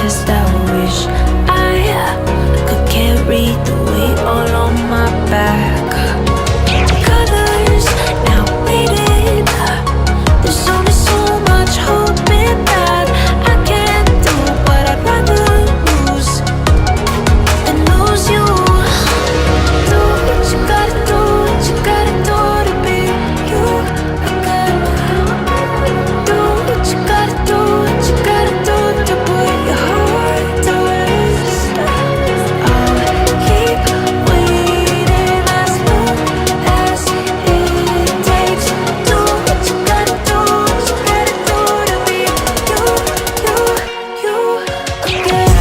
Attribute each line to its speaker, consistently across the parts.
Speaker 1: just I wish I could carry the weight all on my back. Colors now faded. There's only so much hoping that I can do, but I'd rather lose than lose you. Do what you gotta do, what you gotta do to be you again. Do what you gotta do, what you gotta do to put your heart to rest. I'll keep waiting as long as it takes. Do what you gotta do, what you gotta do to be you again.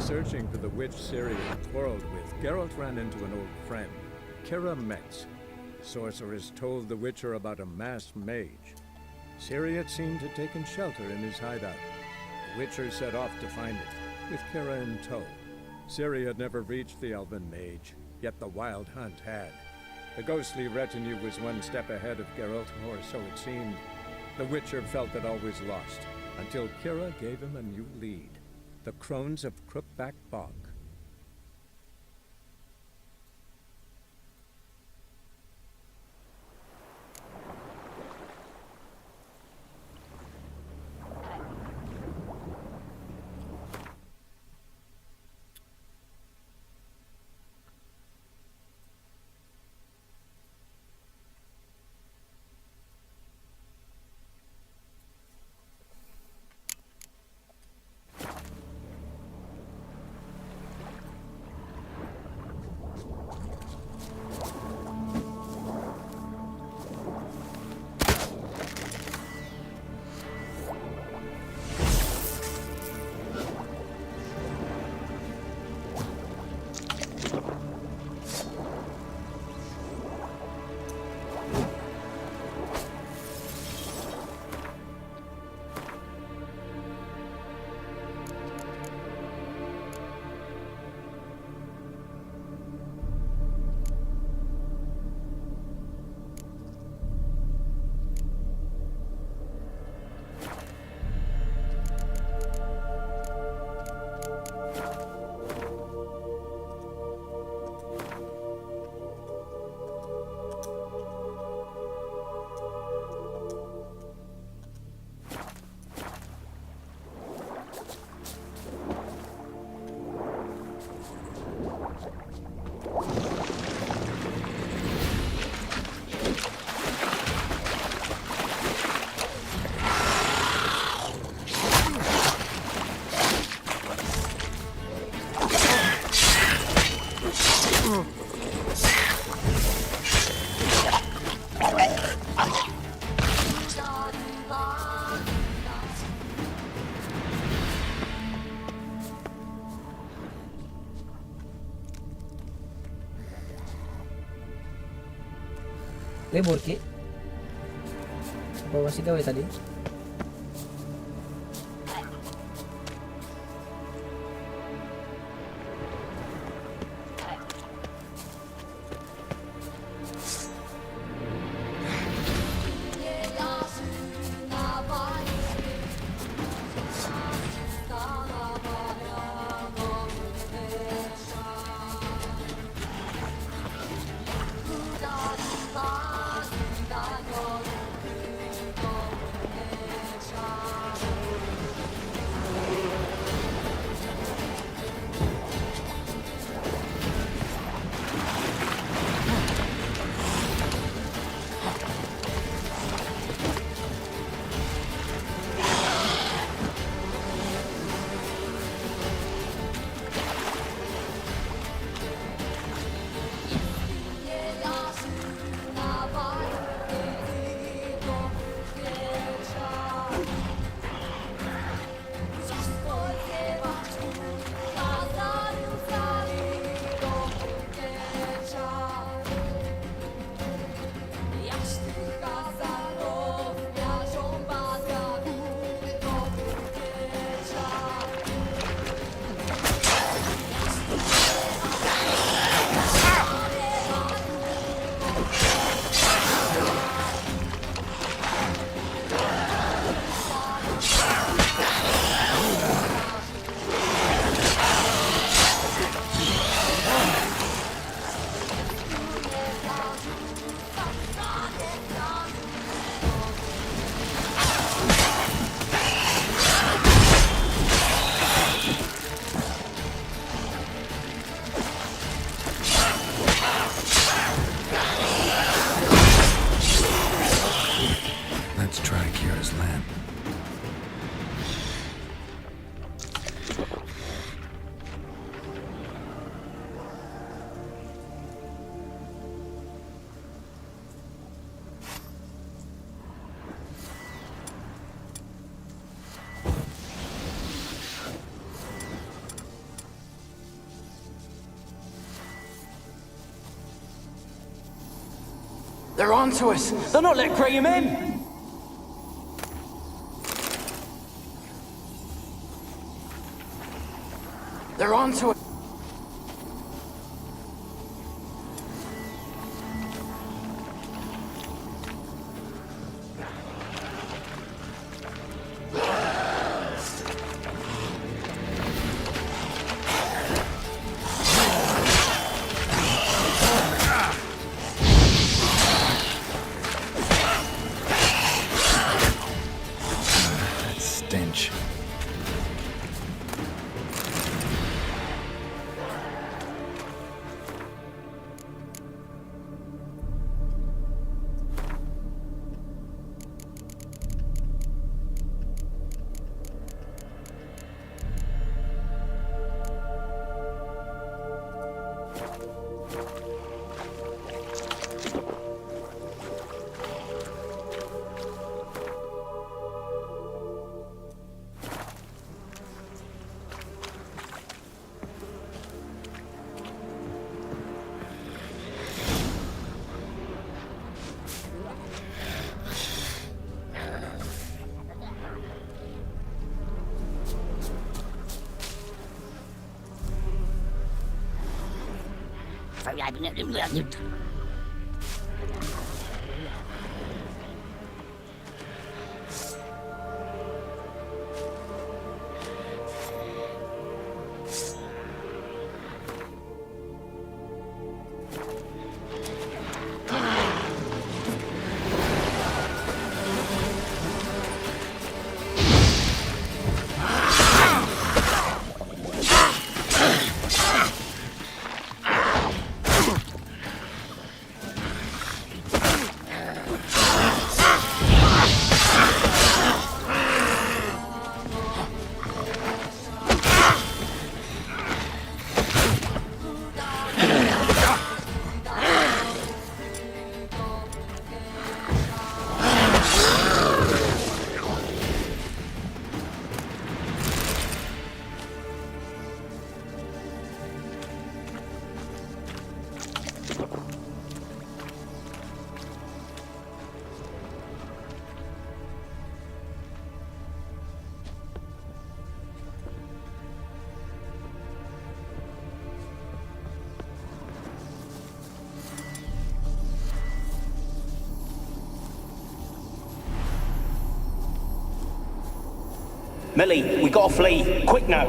Speaker 2: Searching for the witch Ciri had quarreled with, Geralt ran into an old friend, Kira Metz. Sorceress told the Witcher about a masked mage. Ciri had seemed to have taken shelter in his hideout. The Witcher set off to find it, with Kira in tow. Ciri had never reached the elven mage, yet the wild hunt had. The ghostly retinue was one step ahead of Geralt, or so it seemed. The Witcher felt that all was lost, until Kira gave him a new lead. The Crones of Crookback Bog.
Speaker 3: Libur Ki? Apa masih gawe tadi? Let's try Kira's lamp.
Speaker 4: They're onto us! They're not letting Graham in! They're onto us!
Speaker 3: Stench.
Speaker 4: Millie, we gotta flee. Quick now.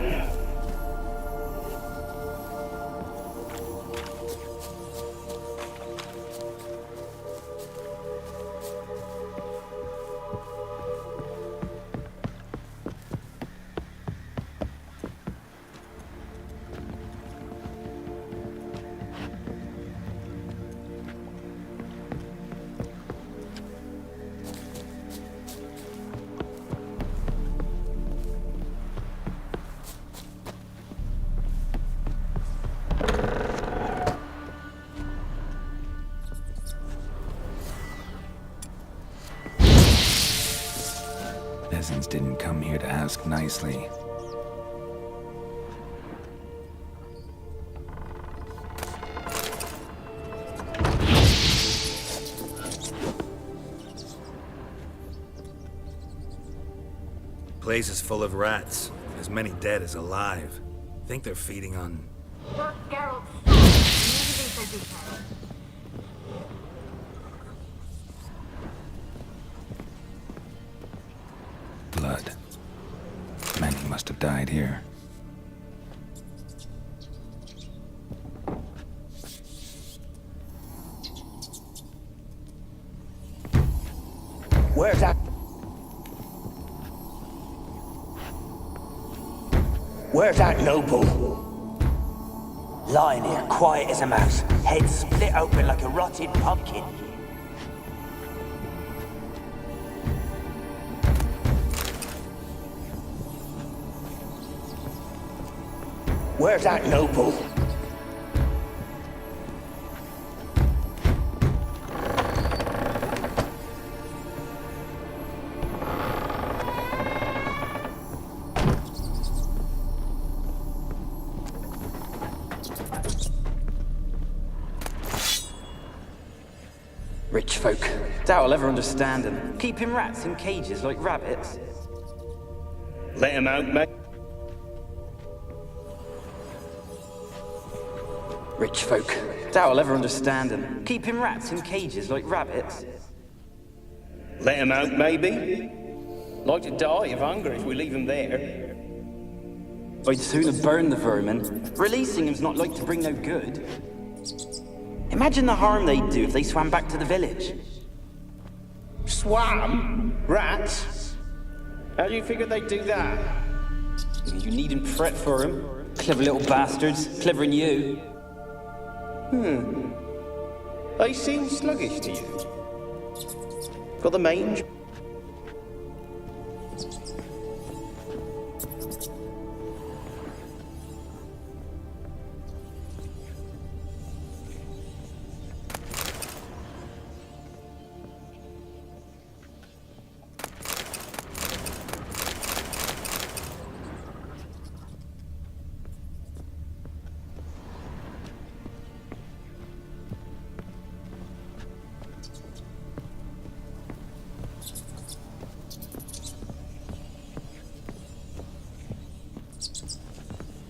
Speaker 3: Peasants didn't come here to ask nicely.
Speaker 5: Place is full of rats. As many dead as alive. Think they're feeding on...
Speaker 6: Geralt,
Speaker 3: Blood. Many must have died here.
Speaker 4: Where's that? Where's that noble? Lying here, quiet as a mouse, head split open like a rotted pumpkin. Where's that noble?
Speaker 6: Rich folk. Doubt I'll ever understand them. Keeping rats in cages like rabbits.
Speaker 4: Let him out, mate.
Speaker 6: Rich folk. Doubt I'll ever understand them. Keeping rats in cages like rabbits.
Speaker 4: Let him out, maybe? Like to die of hunger if we leave him there.
Speaker 6: I'd sooner burn the vermin. Releasing him's not like to bring no good. Imagine the harm they'd do if they swam back to the village.
Speaker 4: Swam? Rats? How do you figure they'd do that?
Speaker 6: You needn't fret for him. Clever little bastards. Clever than you.
Speaker 4: They seem sluggish to you. Got the mange?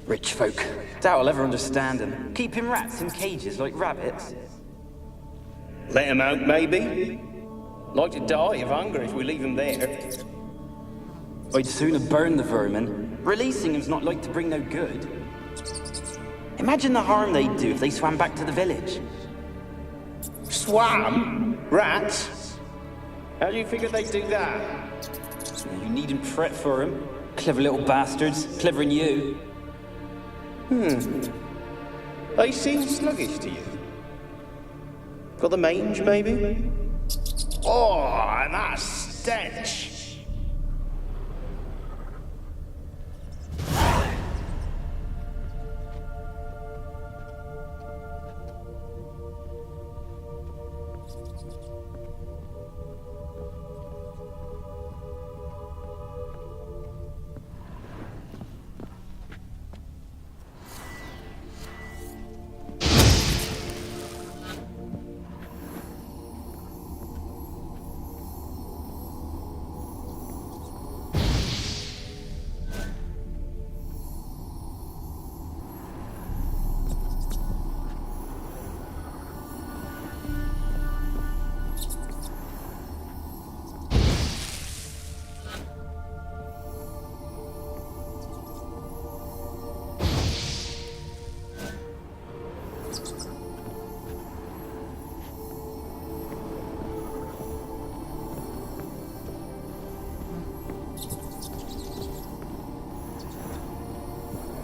Speaker 6: Rich folk. Doubt I'll ever understand them. Keeping rats in cages like rabbits.
Speaker 4: Let him out, maybe? Like to die of hunger if we leave him there.
Speaker 6: I'd sooner burn the vermin. Releasing him's not like to bring no good. Imagine the harm they'd do if they swam back to the village.
Speaker 4: Swam? Rats? How do you figure they'd do that?
Speaker 6: You needn't fret for him. Clever little bastards. Clever than you.
Speaker 4: They seem sluggish to you. Got the mange, maybe? Oh, and that stench!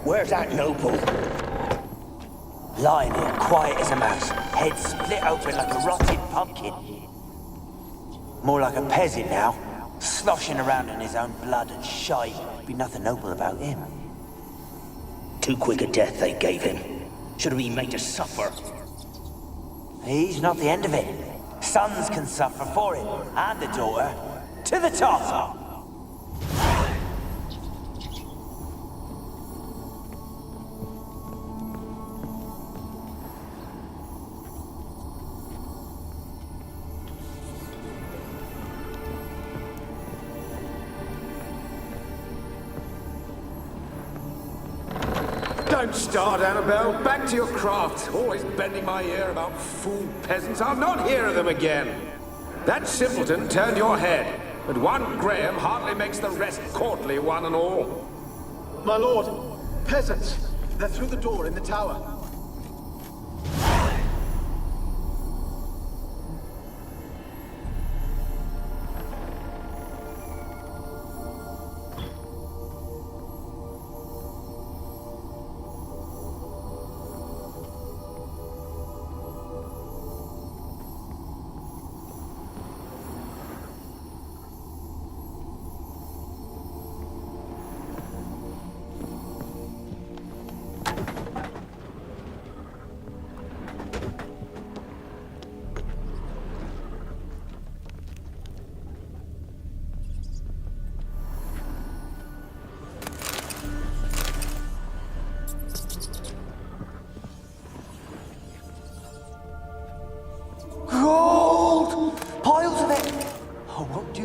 Speaker 4: Where's that noble?
Speaker 7: Lying here, quiet as a mouse, head split open like a rotted pumpkin. More like a peasant now, sloshing around in his own blood and shite. Be nothing noble about him.
Speaker 4: Too quick a death they gave him. Should have been made to suffer.
Speaker 7: He's not the end of it. Sons can suffer for it, and the daughter. To the top!
Speaker 8: Don't start, Annabelle. Back to your craft. Always bending my ear about fool peasants. I'll not hear of them again. That simpleton turned your head, but one Graham hardly makes the rest courtly, one and all.
Speaker 9: My lord, peasants. They're through the door in the tower.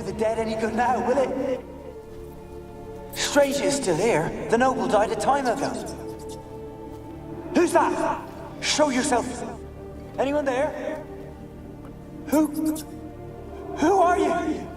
Speaker 7: do the dead any good now, will it? Strange you're still here. The noble died a time ago. Who's that? Show yourself. Anyone there? Who are you?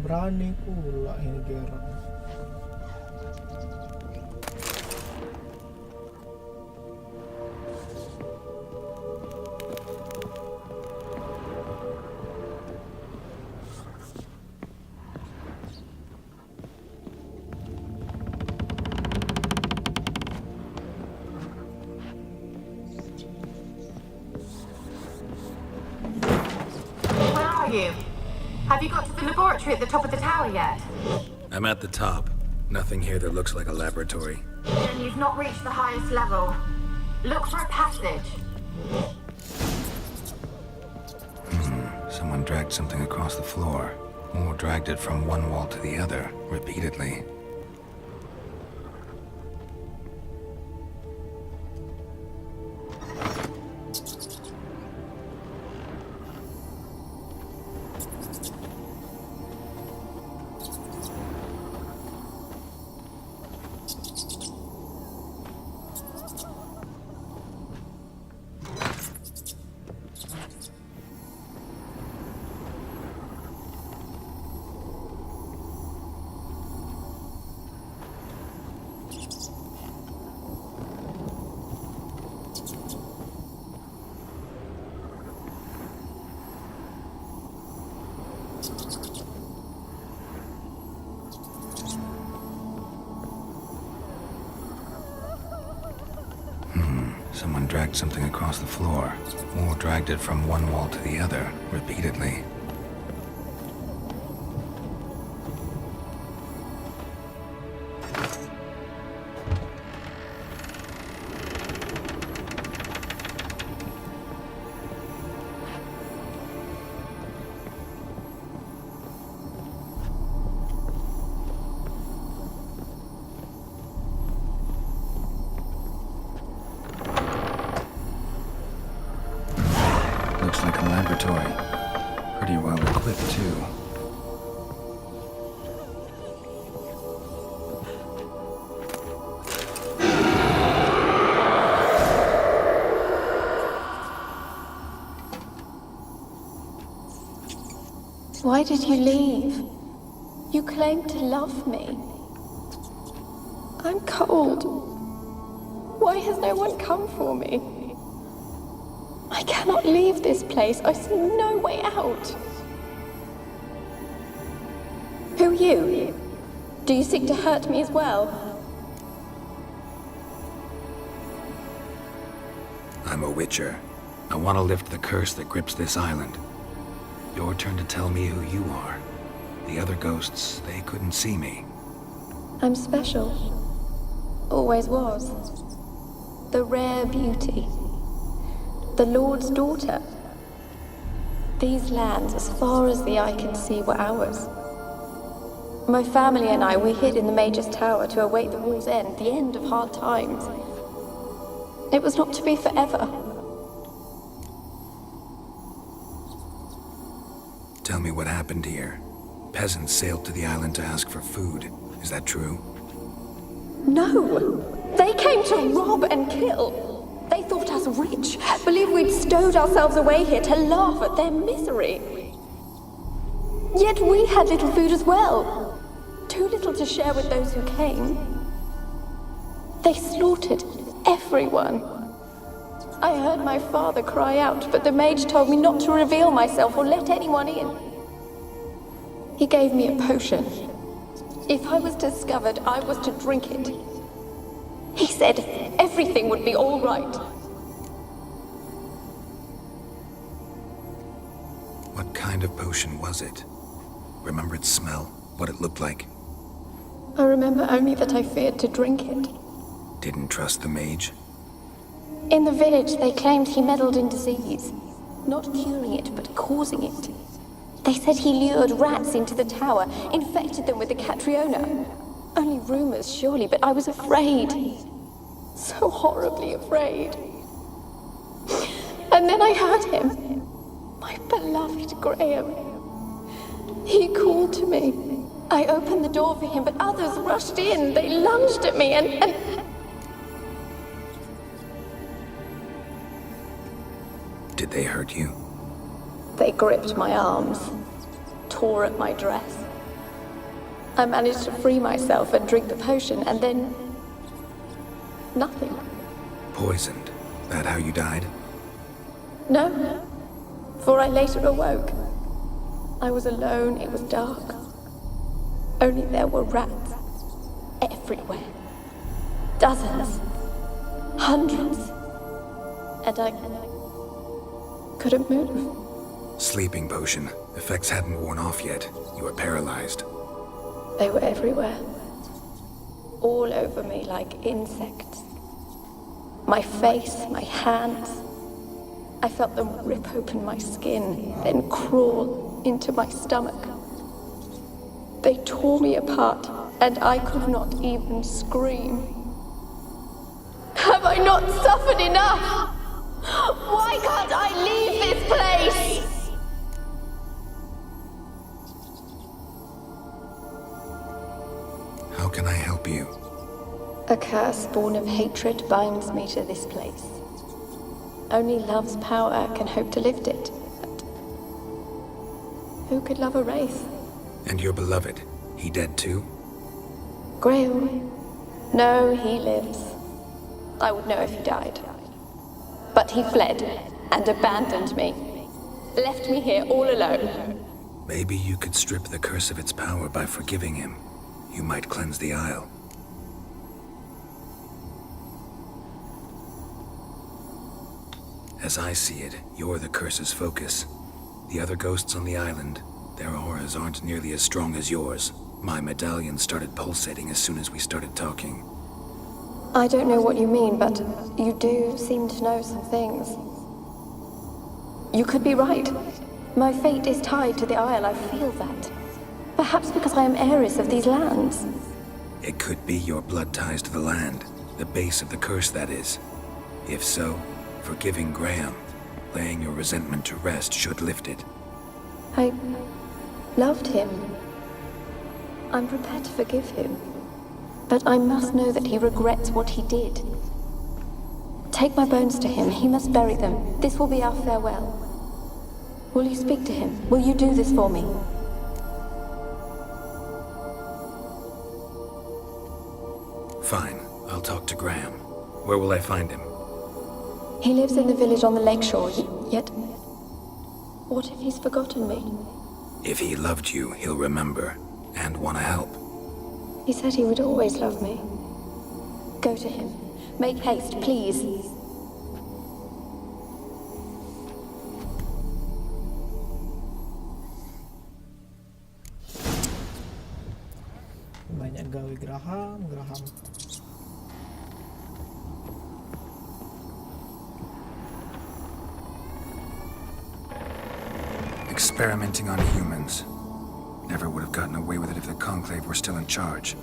Speaker 10: Berani pula ini Geralt.
Speaker 11: Where are you? Have you got to the laboratory at the top of the tower yet?
Speaker 5: I'm at the top. Nothing here that looks like a laboratory.
Speaker 11: Then you've not reached the highest level. Look for a passage.
Speaker 3: Someone dragged something across the floor, or dragged it from one wall to the other, repeatedly. Someone dragged something across the floor, or dragged it from one wall to the other, repeatedly. Looks like a laboratory. Pretty well equipped, too.
Speaker 12: Why did you leave? You claimed to love me. I'm cold. Why has no one come for me? I cannot leave this place. I see no way out. Who are you? Do you seek to hurt me as well?
Speaker 3: I'm a witcher. I want to lift the curse that grips this island. Your turn to tell me who you are. The other ghosts, they couldn't see me.
Speaker 12: I'm special. Always was. The rare beauty. The Lord's daughter. These lands, as far as the eye can see, were ours. My family and I, we hid in the Mage's Tower to await the war's end, the end of hard times. It was not to be forever.
Speaker 3: Tell me what happened here. Peasants sailed to the island to ask for food. Is that true?
Speaker 12: No! They came to rob and kill. They thought us rich, believed we'd stowed ourselves away here to laugh at their misery. Yet we had little food as well. Too little to share with those who came. They slaughtered everyone. I heard my father cry out, but the mage told me not to reveal myself or let anyone in. He gave me a potion. If I was discovered, I was to drink it. He said everything would be all right.
Speaker 3: What kind of potion was it? Remember its smell? What it looked like?
Speaker 12: I remember only that I feared to drink it.
Speaker 3: Didn't trust the mage?
Speaker 12: In the village, they claimed he meddled in disease. Not curing it, but causing it. They said he lured rats into the tower, infected them with the Catriona. Only rumors, surely, but I was afraid. So horribly afraid. And then I heard him. My beloved Graham. He called to me. I opened the door for him, but others rushed in. They lunged at me and...
Speaker 3: Did they hurt you?
Speaker 12: They gripped my arms, tore at my dress. I managed to free myself and drink the potion, and then... nothing.
Speaker 3: Poisoned? That how you died?
Speaker 12: No, for I later awoke. I was alone, it was dark. Only there were rats everywhere. Dozens. Hundreds. And I couldn't move.
Speaker 3: Sleeping potion. Effects hadn't worn off yet. You were paralyzed.
Speaker 12: They were everywhere. All over me like insects. My face, my hands. I felt them rip open my skin, then crawl into my stomach. They tore me apart, and I could not even scream. Have I not suffered enough? Why can't I leave this place?
Speaker 3: How can I help you?
Speaker 12: A curse born of hatred binds me to this place. Only love's power can hope to lift it. But who could love a wraith?
Speaker 3: And your beloved, he dead too?
Speaker 12: Graham? No, he lives. I would know if he died. But he fled and abandoned me. Left me here all alone.
Speaker 3: Maybe you could strip the curse of its power by forgiving him. You might cleanse the Isle. As I see it, you're the curse's focus. The other ghosts on the island, their auras aren't nearly as strong as yours. My medallion started pulsating as soon as we started talking.
Speaker 12: I don't know what you mean, but you do seem to know some things. You could be right. My fate is tied to the Isle, I feel that. Perhaps because I am heiress of these lands.
Speaker 3: It could be your blood ties to the land, the base of the curse, that is. If so, forgiving Graham, laying your resentment to rest should lift it.
Speaker 12: I loved him. I'm prepared to forgive him. But I must know that he regrets what he did. Take my bones to him. He must bury them. This will be our farewell. Will you speak to him? Will you do this for me?
Speaker 3: Fine. I'll talk to Graham. Where will I find him?
Speaker 12: He lives in the village on the lakeshore, yet... what if he's forgotten me?
Speaker 3: If he loved you, he'll remember, and want to help.
Speaker 12: He said he would always love me. Go to him. Make haste, please.
Speaker 10: Banyak gawe geraham.
Speaker 3: Experimenting on humans. Never would have gotten away with it if the Conclave were still in charge.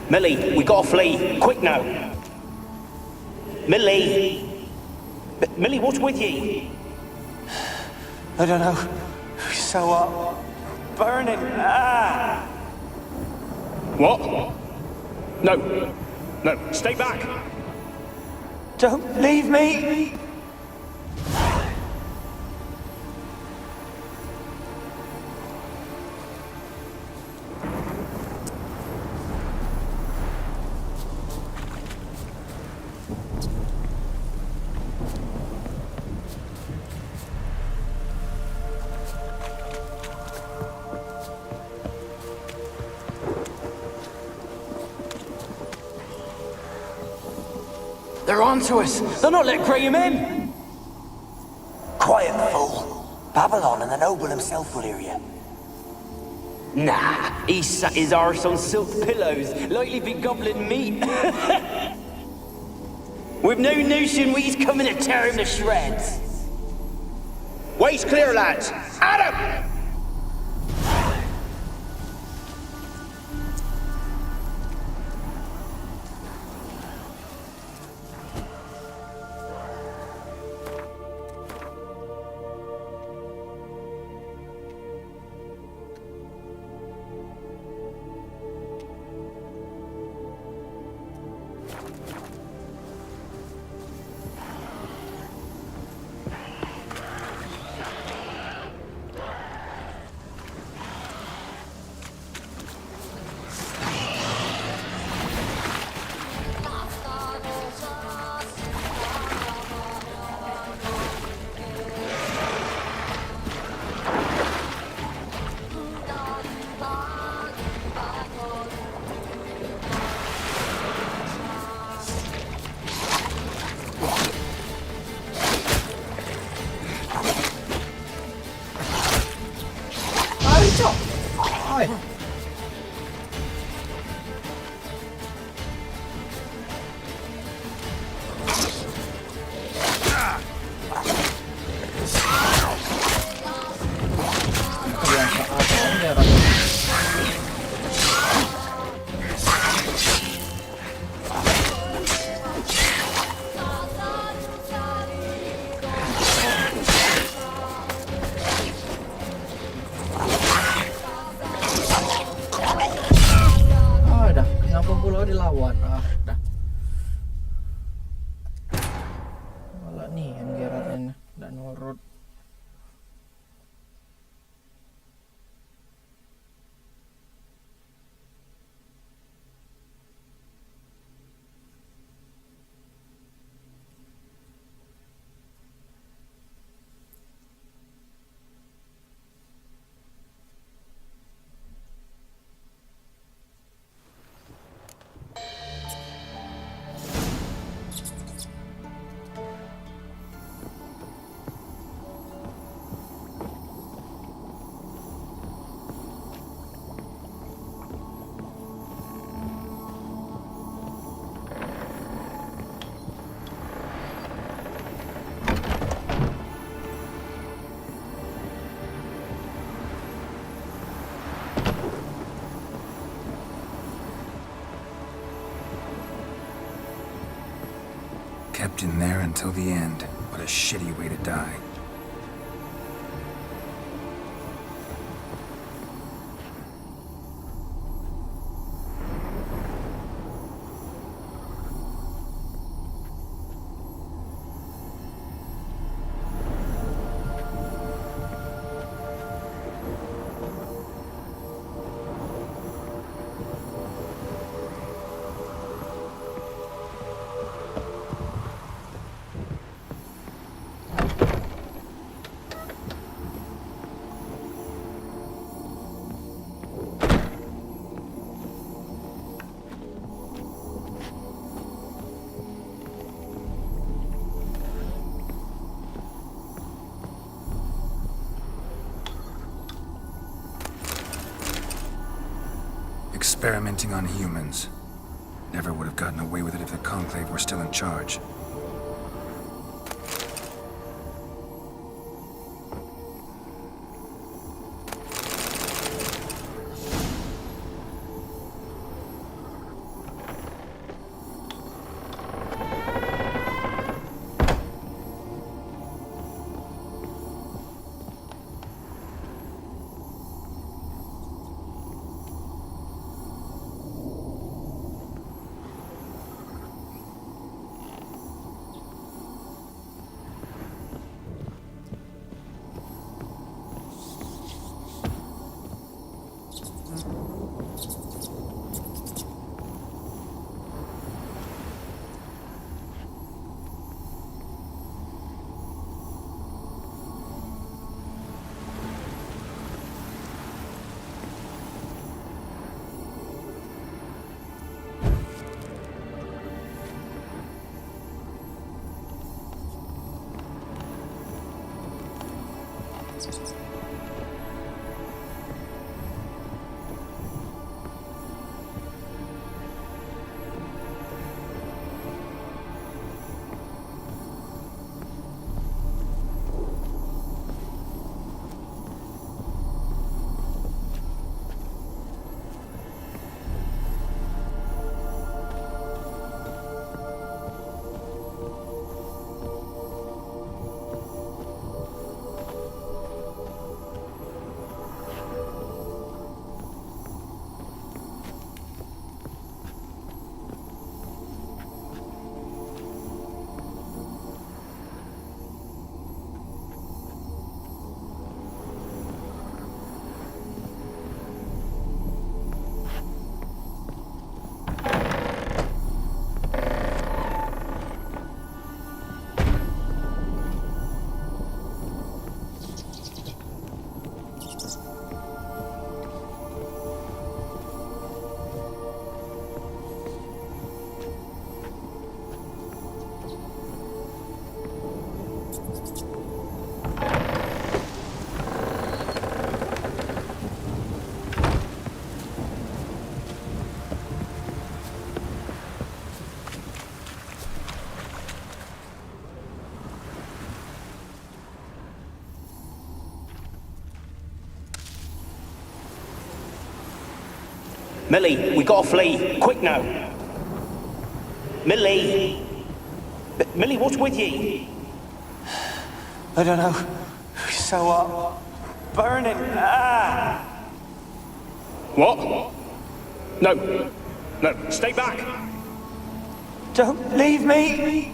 Speaker 7: Millie, we gotta flee. Quick now. Millie! Millie, what's with ye?
Speaker 6: I don't know. So hot. Burning. Ah!
Speaker 8: What? No. No, stay back.
Speaker 6: Don't leave me!
Speaker 7: They're onto us. They'll not let Graham in. Quiet, fool. Babylon and the noble himself will hear you. Nah, he sat his arse on silk pillows, likely be gobbling meat. We've no notion we's coming to tear him to shreds.
Speaker 4: Way's clear, lads. Adam!
Speaker 10: dilawan. Dah. Malah nih yang Geralt nggak nurut.
Speaker 3: Kept in there until the end. What a shitty way to die. Experimenting on humans. Never would have gotten away with it if the Conclave were still in charge.
Speaker 7: Millie, we gotta flee. Quick now. Millie. Millie, what's with ye?
Speaker 13: I don't know. So, burning. Ah!
Speaker 8: What? No. No, stay back.
Speaker 13: Don't leave me!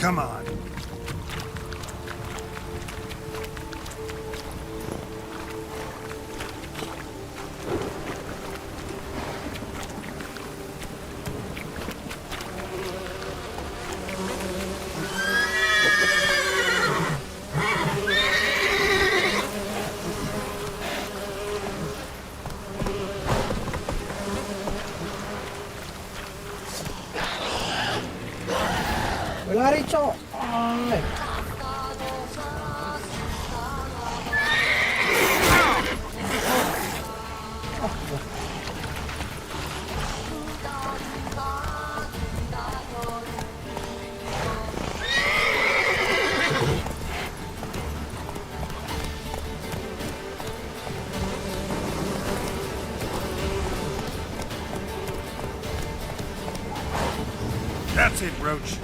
Speaker 5: Come on.
Speaker 10: Lari, cok. Ay.
Speaker 5: That's it, Roach.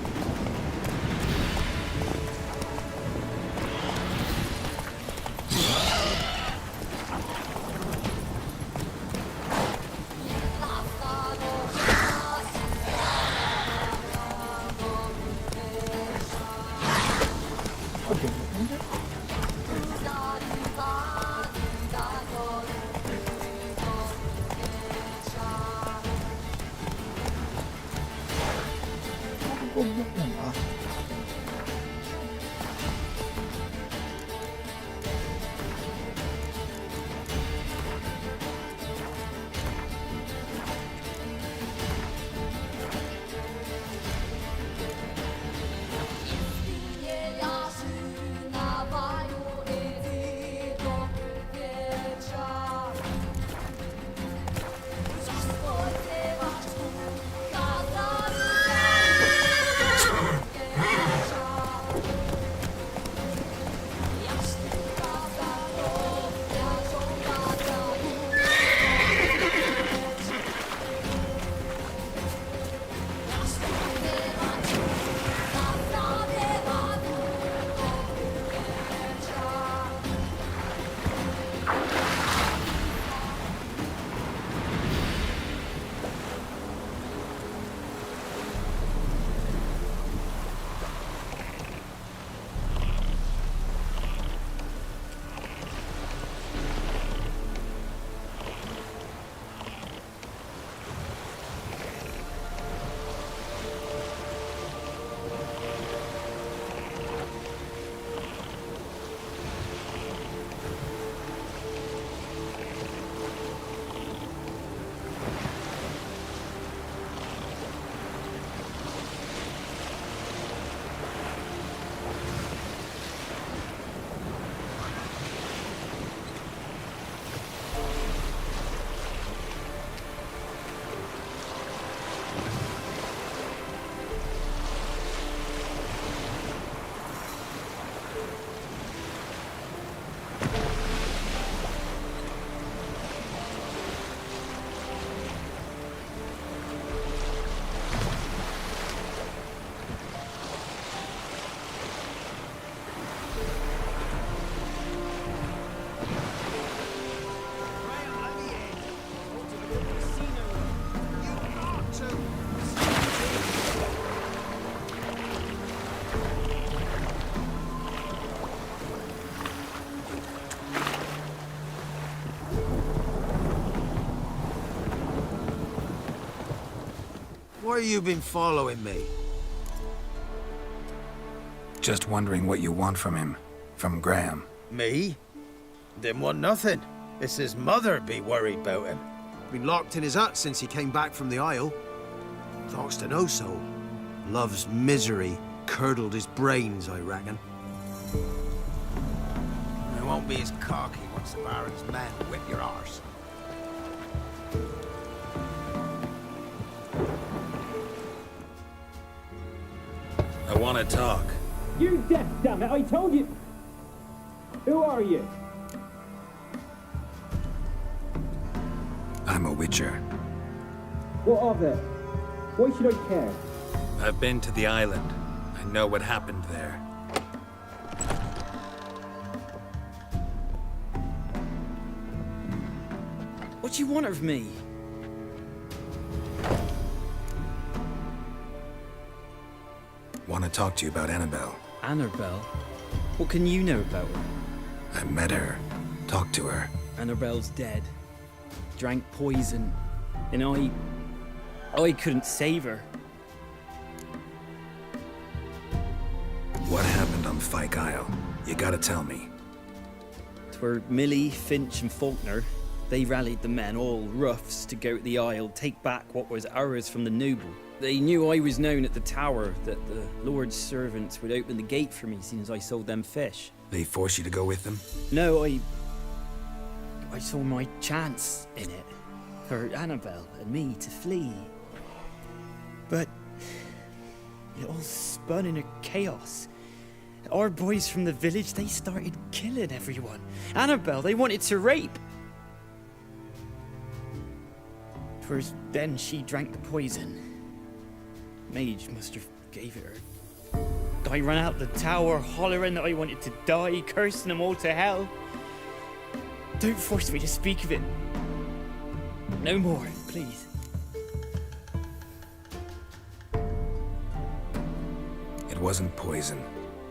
Speaker 14: Why you been following me?
Speaker 3: Just wondering what you want from him. From Graham.
Speaker 14: Me? Didn't want nothing. It's his mother be worried about him. Been locked in his hut since he came back from the Isle. Talks to no soul. Love's misery curdled his brains, I reckon. It won't be as cocky once the Baron's men whip your arse.
Speaker 5: I want to talk.
Speaker 15: You're deaf, damn it! I told you! Who are you?
Speaker 3: I'm a witcher.
Speaker 15: What of it? Why should I care?
Speaker 5: I've been to the island. I know what happened there.
Speaker 6: What do you want of me?
Speaker 3: Want to talk to you about Annabelle.
Speaker 6: Annabelle? What can you know about her?
Speaker 3: I met her. Talked to her.
Speaker 6: Annabelle's dead. Drank poison. And I couldn't save her.
Speaker 3: What happened on Fyke Isle? You gotta tell me.
Speaker 6: 'Twere Millie, Finch and Faulkner. They rallied the men, all roughs, to go to the Isle, take back what was ours from the noble. They knew I was known at the tower, that the Lord's servants would open the gate for me since I sold them fish.
Speaker 3: They force you to go with them?
Speaker 6: No, I saw my chance in it. For Annabelle and me to flee. But it all spun in a chaos. Our boys from the village, they started killing everyone. Annabelle, they wanted to rape. First, then she drank the poison. Mage must have gave it her. I ran out the tower, hollering that I wanted to die, cursing them all to hell. Don't force me to speak of it. No more, please.
Speaker 3: It wasn't poison.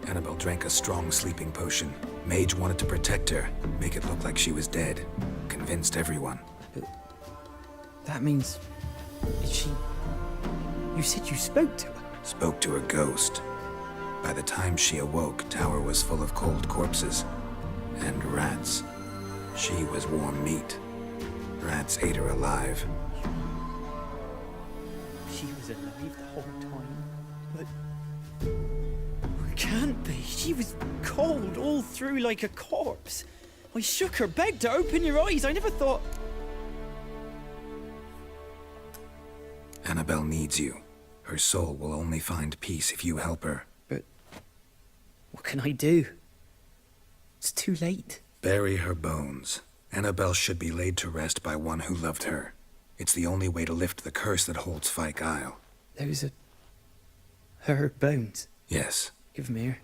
Speaker 3: Annabelle drank a strong sleeping potion. Mage wanted to protect her, make it look like she was dead. Convinced everyone.
Speaker 6: That means... Is she... You said you spoke to her?
Speaker 3: Spoke to her ghost. By the time she awoke, tower was full of cold corpses. And rats. She was warm meat. Rats ate her alive.
Speaker 6: She was alive the whole time? But... It can't be. She was cold all through like a corpse. I shook her, begged her, open your eyes. I never thought...
Speaker 3: Annabelle needs you. Her soul will only find peace if you help her.
Speaker 6: But... What can I do? It's too late.
Speaker 3: Bury her bones. Annabelle should be laid to rest by one who loved her. It's the only way to lift the curse that holds Fyke Isle.
Speaker 6: Those are... her bones?
Speaker 3: Yes.
Speaker 6: Give them here.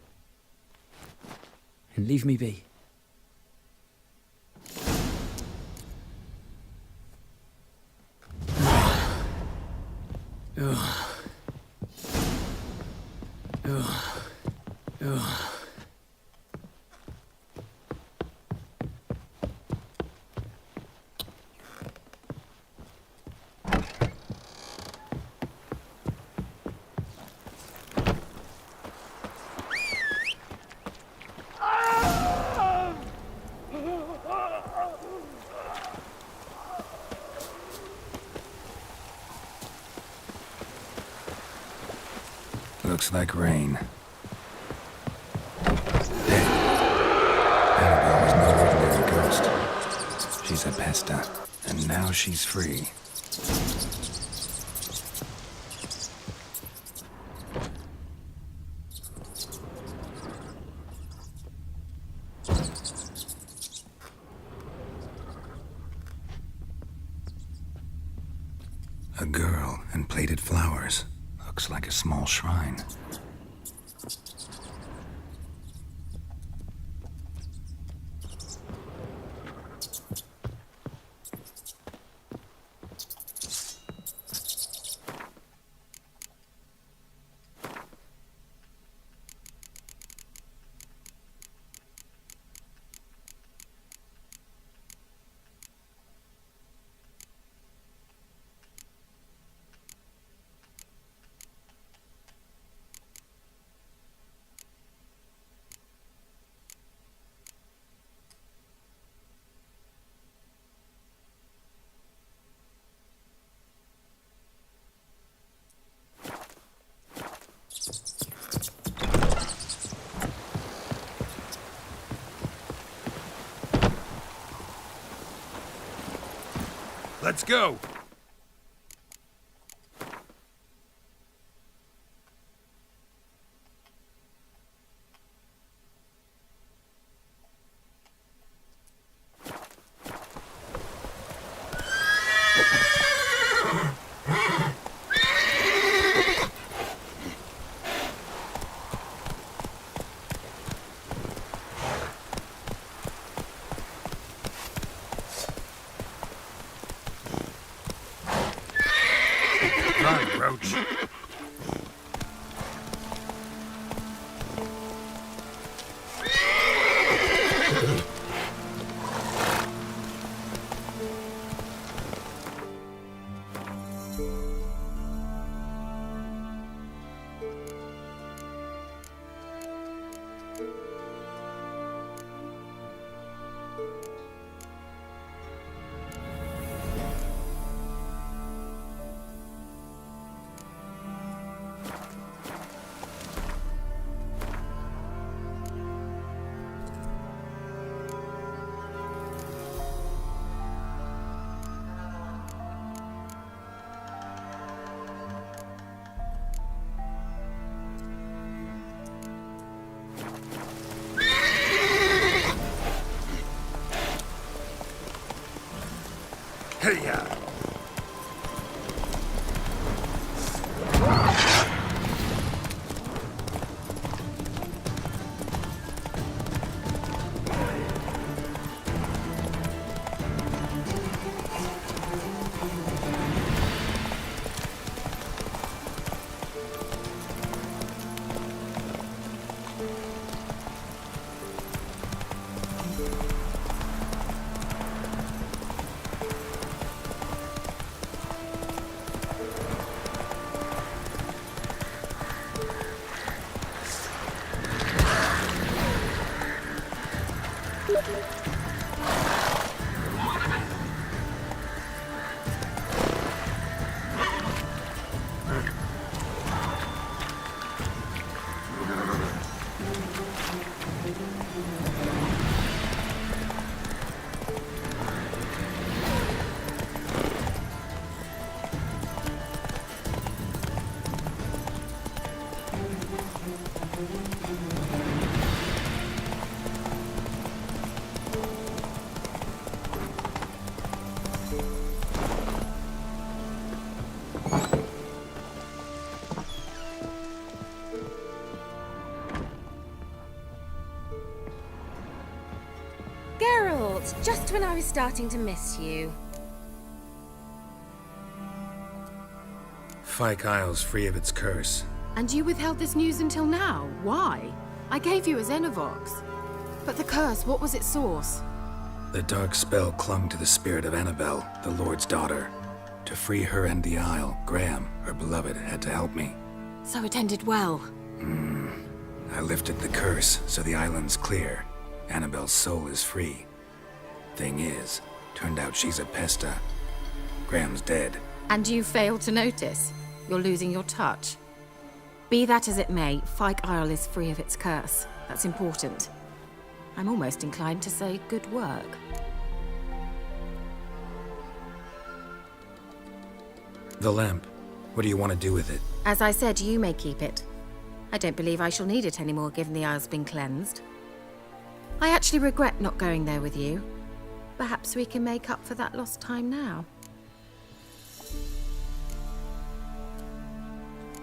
Speaker 6: And leave me be.
Speaker 3: Looks like rain. Dead. Annabelle was no ordinary ghost. She's a pesta, and now she's free. A girl and plated flowers. Looks like a small shrine.
Speaker 5: Let's go! Run, Roach. Hey-ya!
Speaker 16: Geralt, just when I was starting to miss you.
Speaker 3: Fyke Isle's free of its curse.
Speaker 17: And you withheld this news until now? Why? I gave you a Xenovox. But the curse, what was its source?
Speaker 3: The dark spell clung to the spirit of Annabelle, the Lord's daughter. To free her and the Isle, Graham, her beloved, had to help me.
Speaker 17: So it ended well.
Speaker 3: I lifted the curse, so the island's clear. Annabelle's soul is free. Thing is, turned out she's a pesta. Graham's dead.
Speaker 17: And you failed to notice. You're losing your touch. Be that as it may, Fyke Isle is free of its curse. That's important. I'm almost inclined to say good work.
Speaker 3: The lamp. What do you want to do with it?
Speaker 17: As I said, you may keep it. I don't believe I shall need it anymore, given the Isle's been cleansed. I actually regret not going there with you. Perhaps we can make up for that lost time now.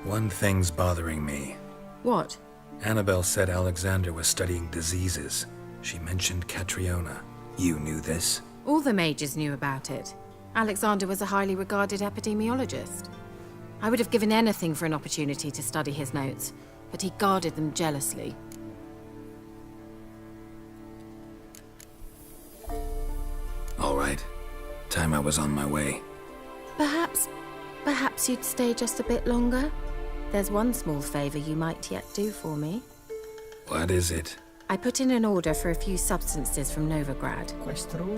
Speaker 3: One thing's bothering me.
Speaker 17: What?
Speaker 3: Annabelle said Alexander was studying diseases. She mentioned Catriona. You knew this?
Speaker 17: All the mages knew about it. Alexander was a highly regarded epidemiologist. I would have given anything for an opportunity to study his notes, but he guarded them jealously.
Speaker 3: All right. Time I was on my way.
Speaker 17: Perhaps you'd stay just a bit longer? There's one small favor you might yet do for me.
Speaker 3: What is it?
Speaker 17: I put in an order for a few substances from Novigrad.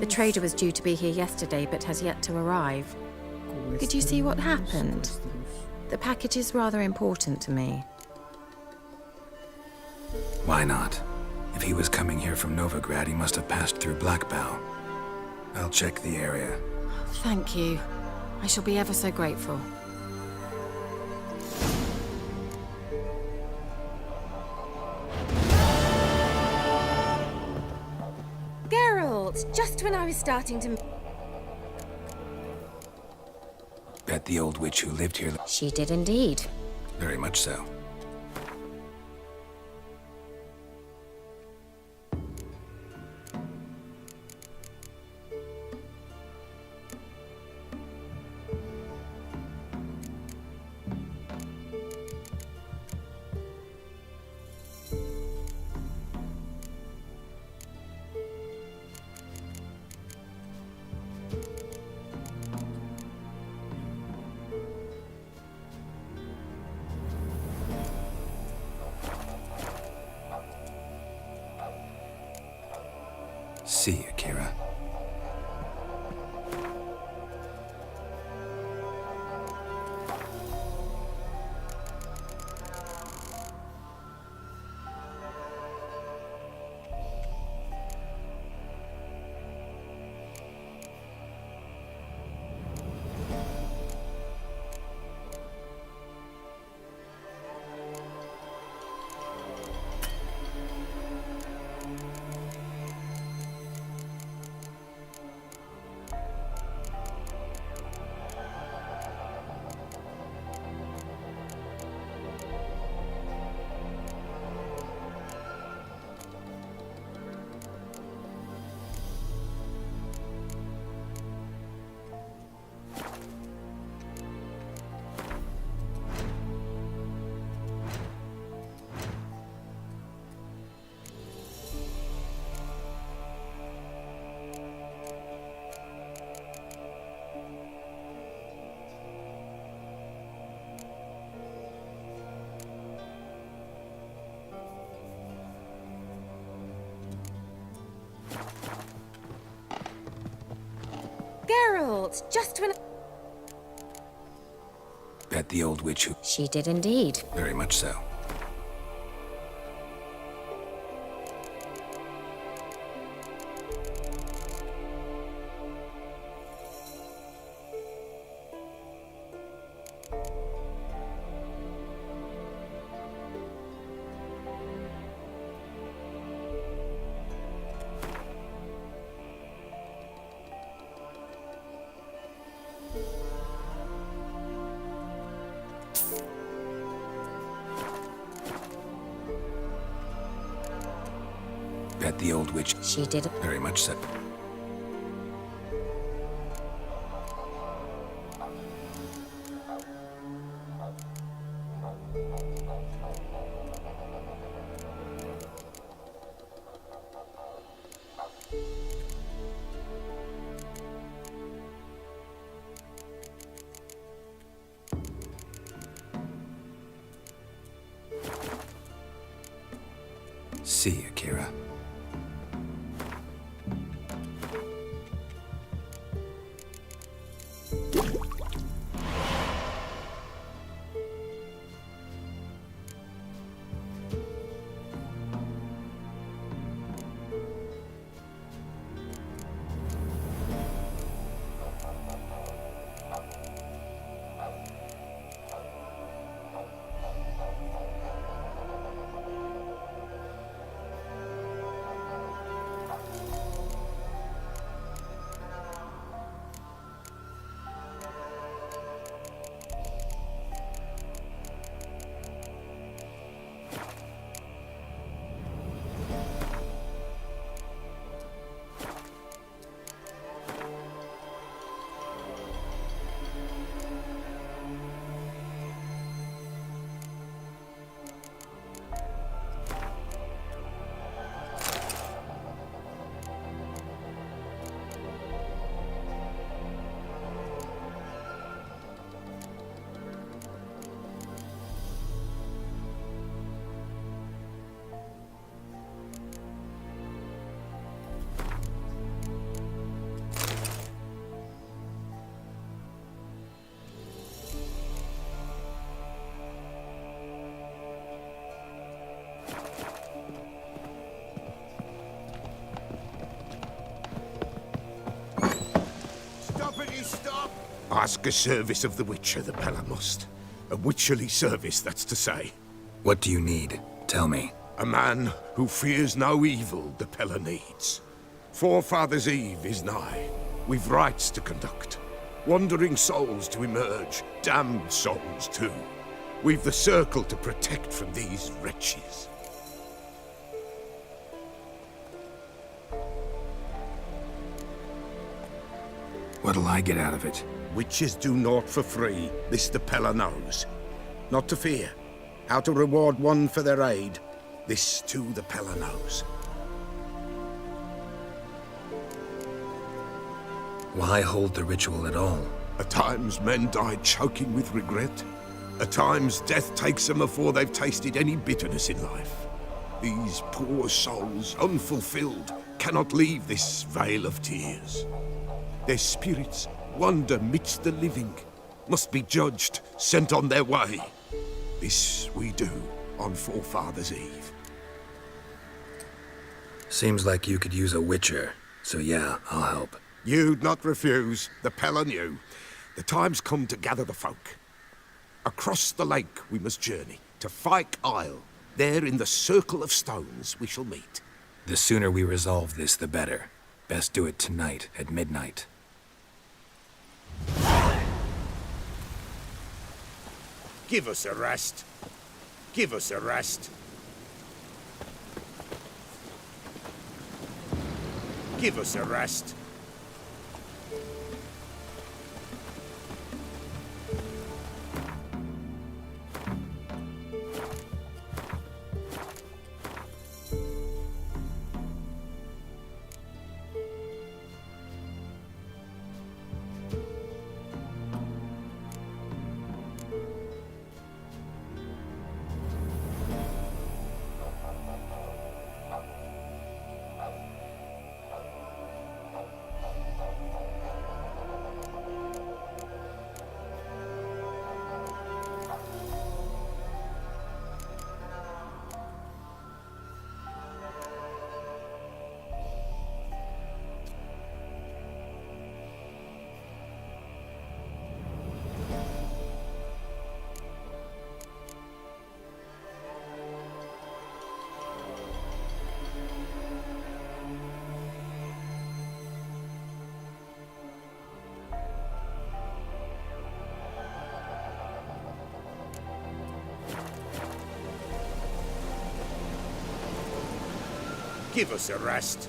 Speaker 17: The trader was due to be here yesterday, but has yet to arrive. Could you see what happened? The package is rather important to me.
Speaker 3: Why not? If he was coming here from Novigrad, he must have passed through Blackbow. I'll check the area.
Speaker 17: Thank you. I shall be ever so grateful.
Speaker 16: Geralt, just when I was starting to...
Speaker 3: Bet the old witch who lived here...
Speaker 17: She did indeed.
Speaker 3: Very much so. See you, Kira.
Speaker 16: Geralt, just when...
Speaker 3: Bet the old witch who...
Speaker 17: She did indeed.
Speaker 3: Very much so. Bet the old witch...
Speaker 17: She did...
Speaker 3: Very much so. See you, Kira.
Speaker 8: you stop? Ask a service of the Witcher, the Pella must. A witcherly service, that's to say.
Speaker 3: What do you need? Tell me.
Speaker 8: A man who fears no evil the Pella needs. Forefathers' Eve is nigh. We've rites to conduct. Wandering souls to emerge, damned souls too. We've the circle to protect from these wretches.
Speaker 3: What'll I get out of it?
Speaker 8: Witches do naught for free, this the Pella knows. Not to fear. How to reward one for their aid, this too the Pella knows.
Speaker 3: Why hold the ritual at all?
Speaker 8: At times men die choking with regret. At times death takes them before they've tasted any bitterness in life. These poor souls, unfulfilled, cannot leave this vale of tears. Their spirits wander midst the living, must be judged, sent on their way. This we do on Forefathers' Eve.
Speaker 3: Seems like you could use a witcher, so yeah, I'll help.
Speaker 8: You'd not refuse, the Pella knew. The time's come to gather the folk. Across the lake we must journey, to Fyke Isle. There in the circle of stones we shall meet.
Speaker 3: The sooner we resolve this, the better. Best do it tonight, at midnight.
Speaker 8: Give us a rest. Give us a rest. Give us a rest. Give us a rest.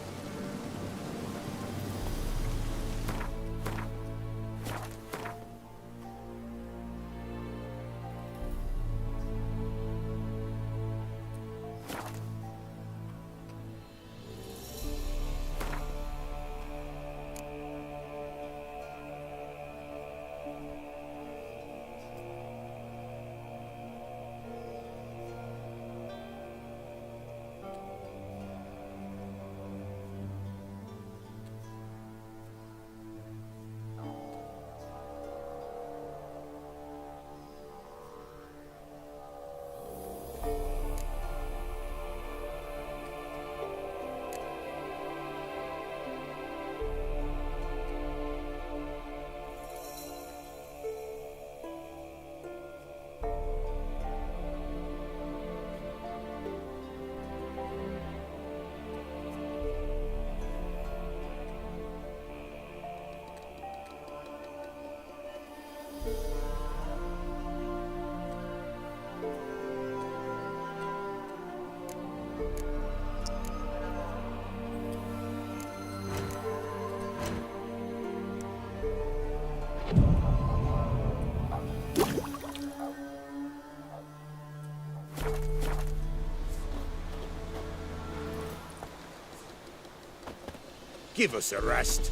Speaker 8: Give us a rest.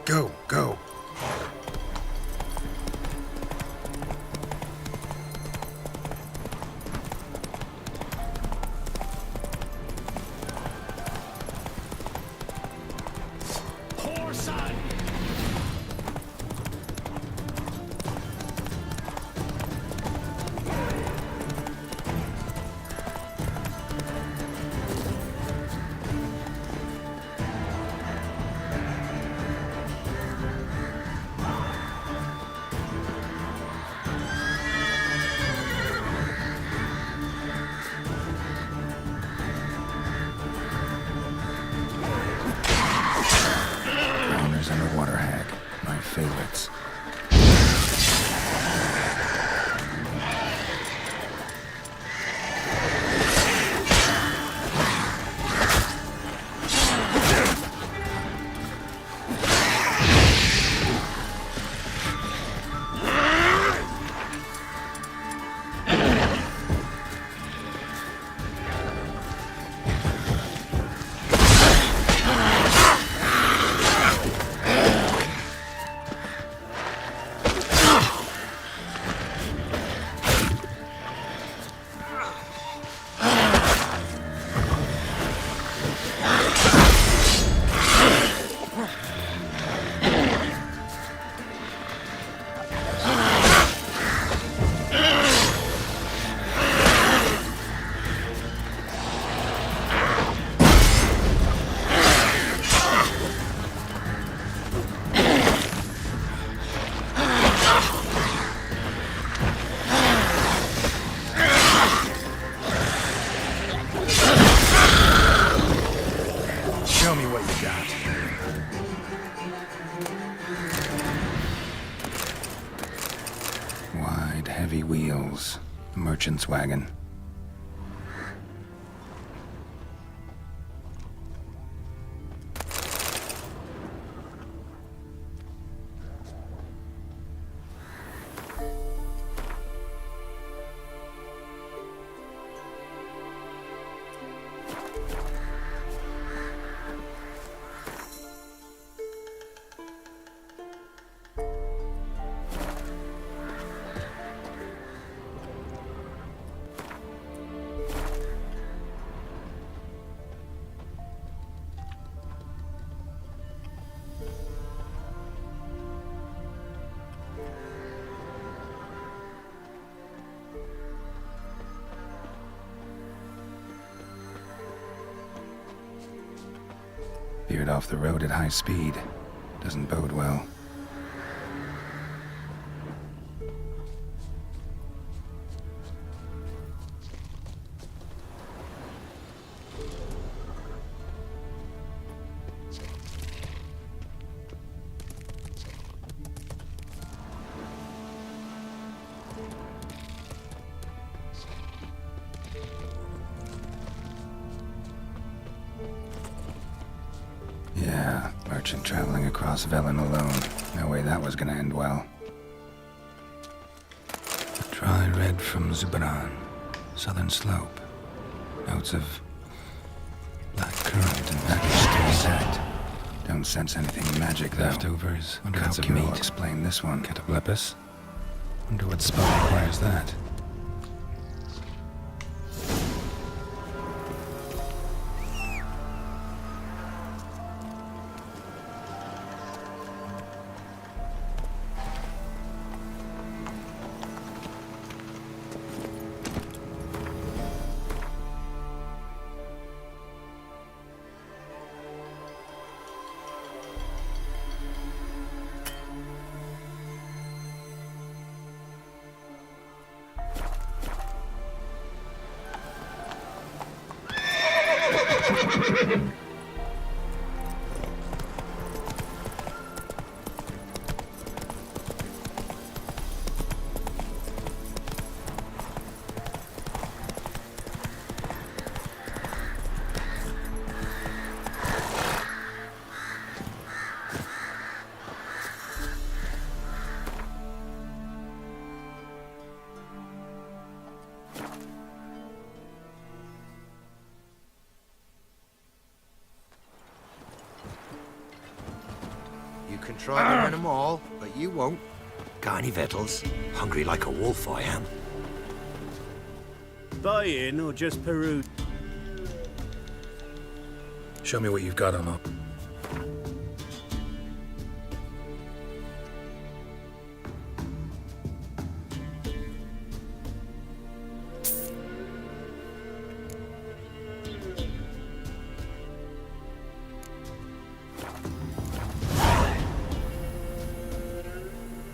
Speaker 5: Go, go.
Speaker 3: Underwater hag, my favorites.
Speaker 5: Show me what you got.
Speaker 3: Wide, heavy wheels. Merchant's wagon. Veered off the road at high speed. Doesn't bode well. Yeah, merchant traveling across Velen alone. No way that was gonna end well. A dry red from Zubran, southern slope. Notes of black currant and packaged insect. Don't sense anything magic though. Leftovers, cuts of meat. Explain this one. Cataplepus. Wonder what spell requires that.
Speaker 14: can try to win them all, but you won't. Got any victuals? Hungry like a wolf, I am.
Speaker 18: Buy in or just peruse?
Speaker 3: Show me what you've got on.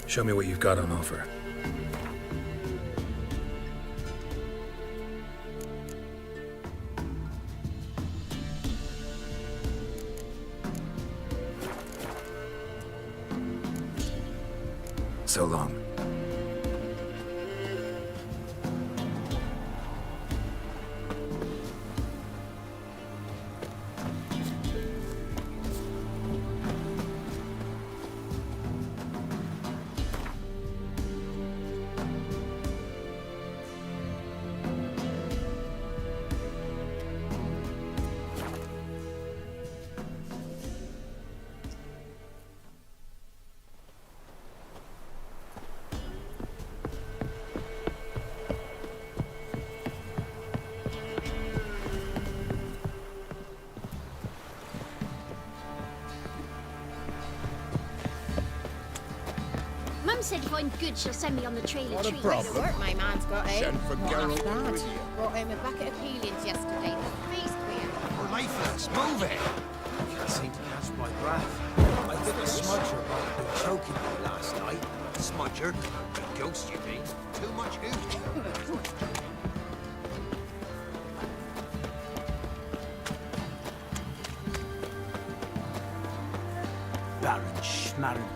Speaker 3: Show me what you've got on offer. So long.
Speaker 19: Mum said if I'm good, she'll send me on the trailer
Speaker 20: What a
Speaker 19: treat.
Speaker 20: problem.
Speaker 19: Work my man's got it.
Speaker 20: Send for Geralt and
Speaker 19: That.
Speaker 20: Rivia.
Speaker 19: Brought him a bucket of peelings yesterday. The face queer.
Speaker 14: We're lifeless. Move it.
Speaker 9: I can't seem to catch my breath. I think a smudger might have been choking me last night.
Speaker 14: Smudger. A ghost, you mean? Too much hoot.
Speaker 18: Baron Schmarren.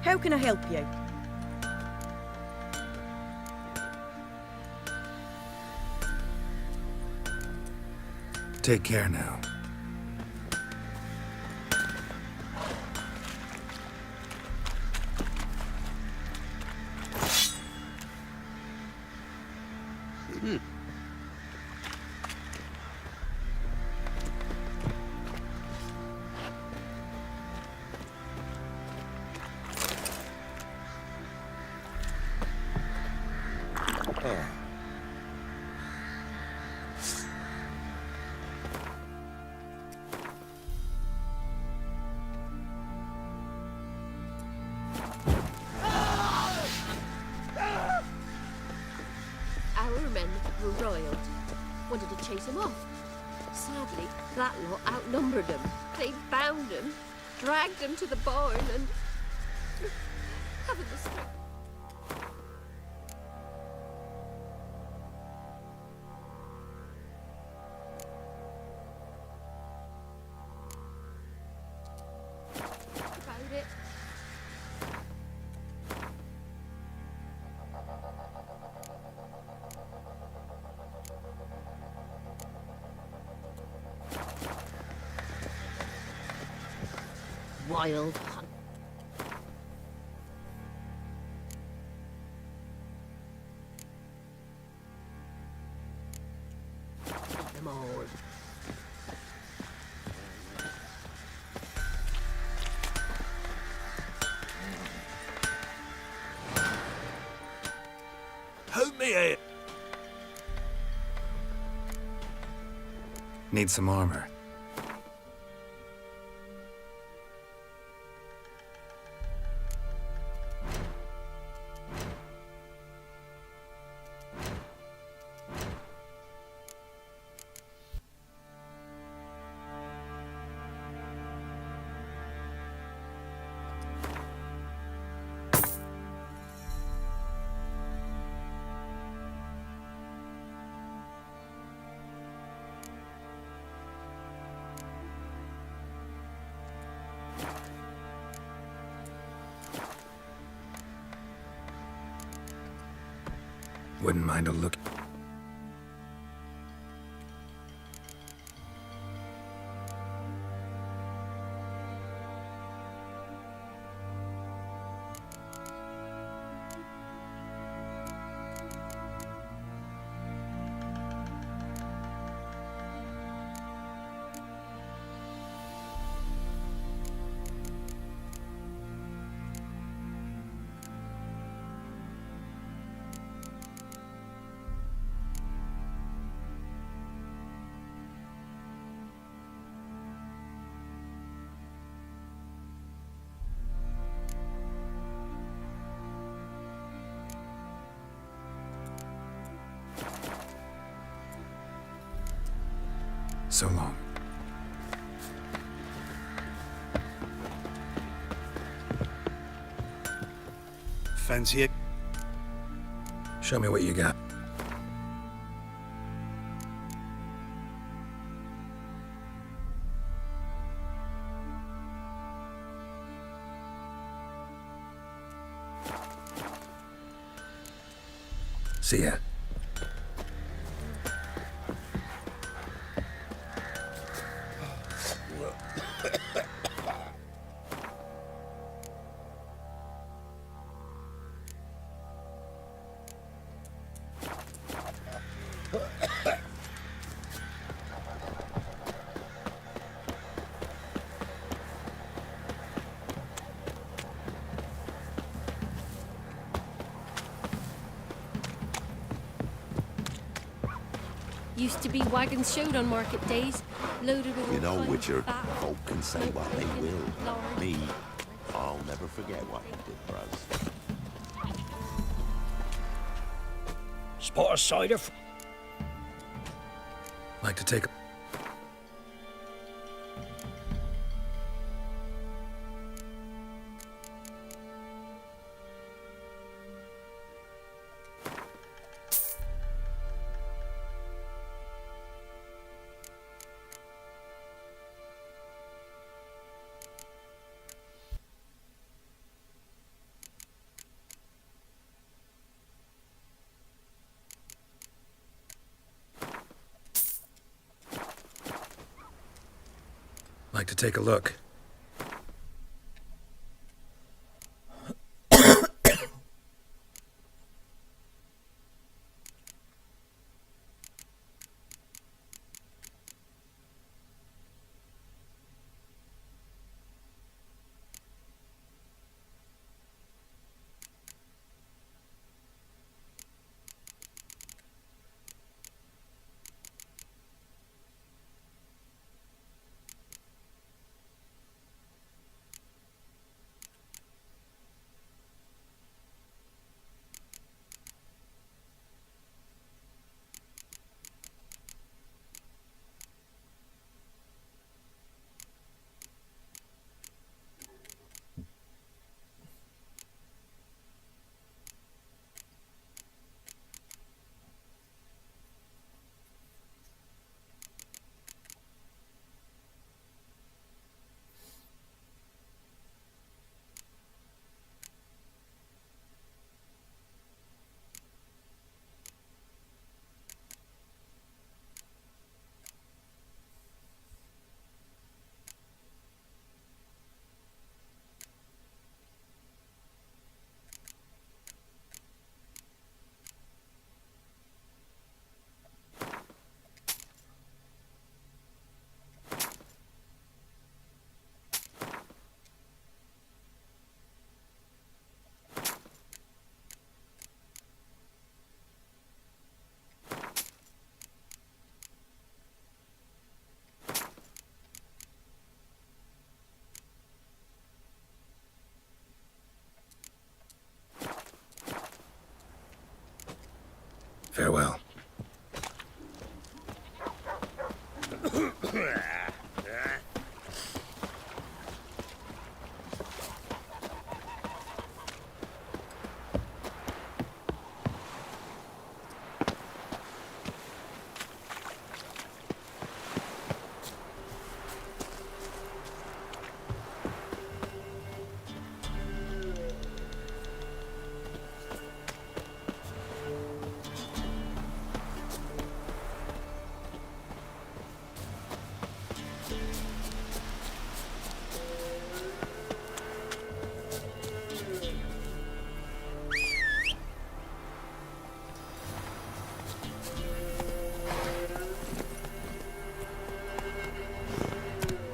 Speaker 21: How can I help you?
Speaker 3: Take care now.
Speaker 19: Our men were roiled. Wanted to chase him off. Sadly, that lot outnumbered them. They bound him, dragged him to the barn, and haven't the strength. About it. Wild hunt. Take them all.
Speaker 14: Help me here.
Speaker 3: Need some armor. Wouldn't mind a look. So long.
Speaker 5: Fancy it?
Speaker 3: Show me what you got. See ya.
Speaker 19: Used to be wagons showed on market days, loaded with
Speaker 20: You know,
Speaker 19: all kinds
Speaker 20: Witcher,
Speaker 19: of fat,
Speaker 20: folk can say
Speaker 19: smoke,
Speaker 20: what they will.
Speaker 19: lard.
Speaker 20: Me, I'll never forget what you did for us.
Speaker 18: Spot a cider.
Speaker 3: Like to take a... Like to take a look. Farewell.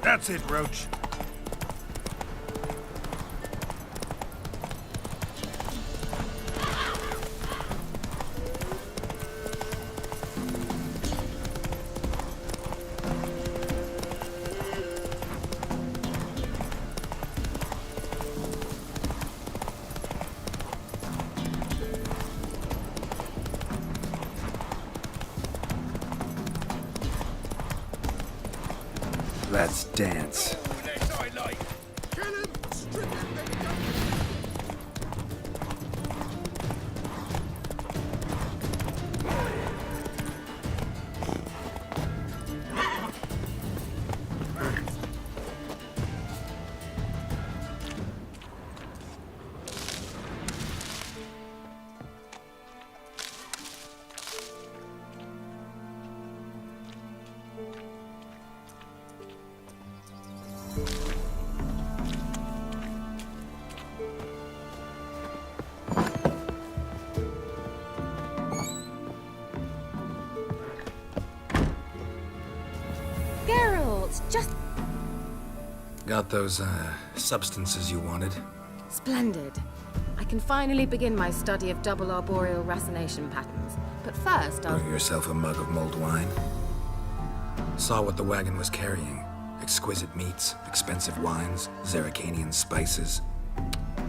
Speaker 5: That's it, Roach.
Speaker 3: Let's dance.
Speaker 16: Geralt, just...
Speaker 3: Got those, substances you wanted?
Speaker 17: Splendid. I can finally begin my study of double arboreal racination patterns. But first, I'll...
Speaker 3: Brew yourself a mug of mulled wine. Saw what the wagon was carrying. Exquisite meats, expensive wines, Zerrikanian spices.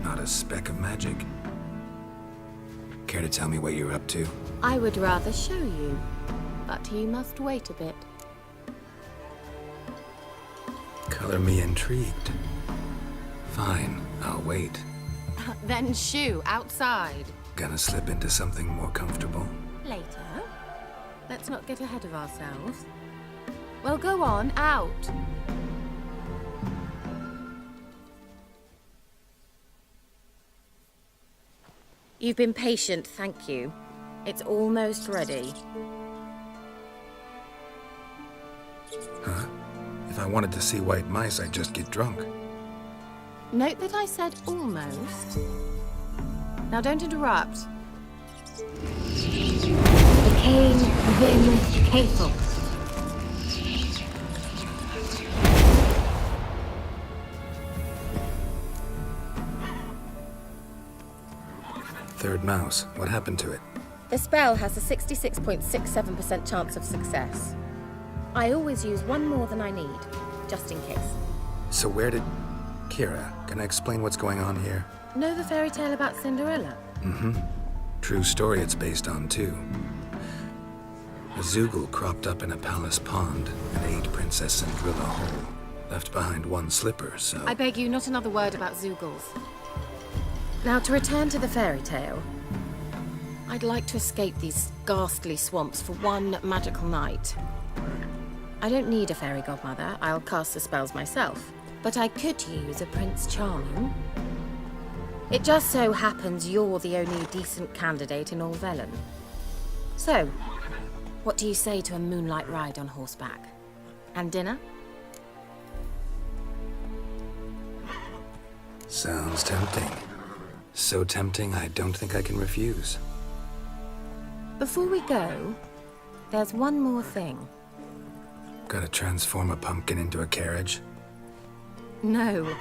Speaker 3: Not a speck of magic. Care to tell me what you're up to?
Speaker 17: I would rather show you, but you must wait a bit.
Speaker 3: Color me intrigued. Fine, I'll wait.
Speaker 17: Then shoo, outside.
Speaker 3: Gonna slip into something more comfortable?
Speaker 17: Later. Let's not get ahead of ourselves. Well, go on, out. You've been patient, thank you. It's almost ready.
Speaker 3: Huh? If I wanted to see white mice, I'd just get drunk.
Speaker 17: Note that I said almost. Now don't interrupt. Decaying Vin Cathel.
Speaker 3: Third mouse. What happened to it?
Speaker 17: The spell has a 66.67% chance of success. I always use one more than I need, just in case.
Speaker 3: So where did... Kira, can I explain what's going on here?
Speaker 17: Know the fairy tale about Cinderella?
Speaker 3: Mm-hmm. True story it's based on, too. A Zoogle cropped up in a palace pond and ate Princess Cinderella whole. Left behind one slipper, so...
Speaker 17: I beg you, not another word about Zoogles. Now, to return to the fairy tale. I'd like to escape these ghastly swamps for one magical night. I don't need a fairy godmother. I'll cast the spells myself. But I could use a Prince Charming. It just so happens you're the only decent candidate in all Velen. So, what do you say to a moonlight ride on horseback? And dinner?
Speaker 3: Sounds tempting. So tempting, I don't think I can refuse.
Speaker 17: Before we go, there's one more thing.
Speaker 3: Gotta transform a pumpkin into a carriage?
Speaker 17: No.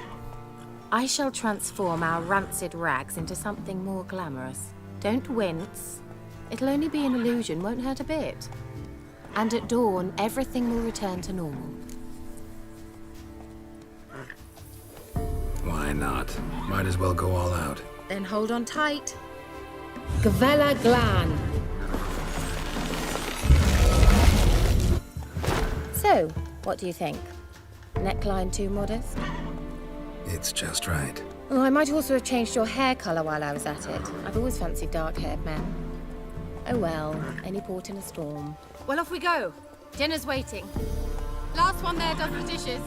Speaker 17: I shall transform our rancid rags into something more glamorous. Don't wince. It'll only be an illusion, won't hurt a bit. And at dawn, everything will return to normal.
Speaker 3: Why not? Might as well go all out.
Speaker 17: Then hold on tight. Gavella Glan. So, what do you think? Neckline too modest?
Speaker 3: It's just right.
Speaker 17: Oh, I might also have changed your hair colour while I was at it. I've always fancied dark-haired men. Oh well, any port in a storm. Well, off we go. Dinner's waiting. Last one there does the dishes.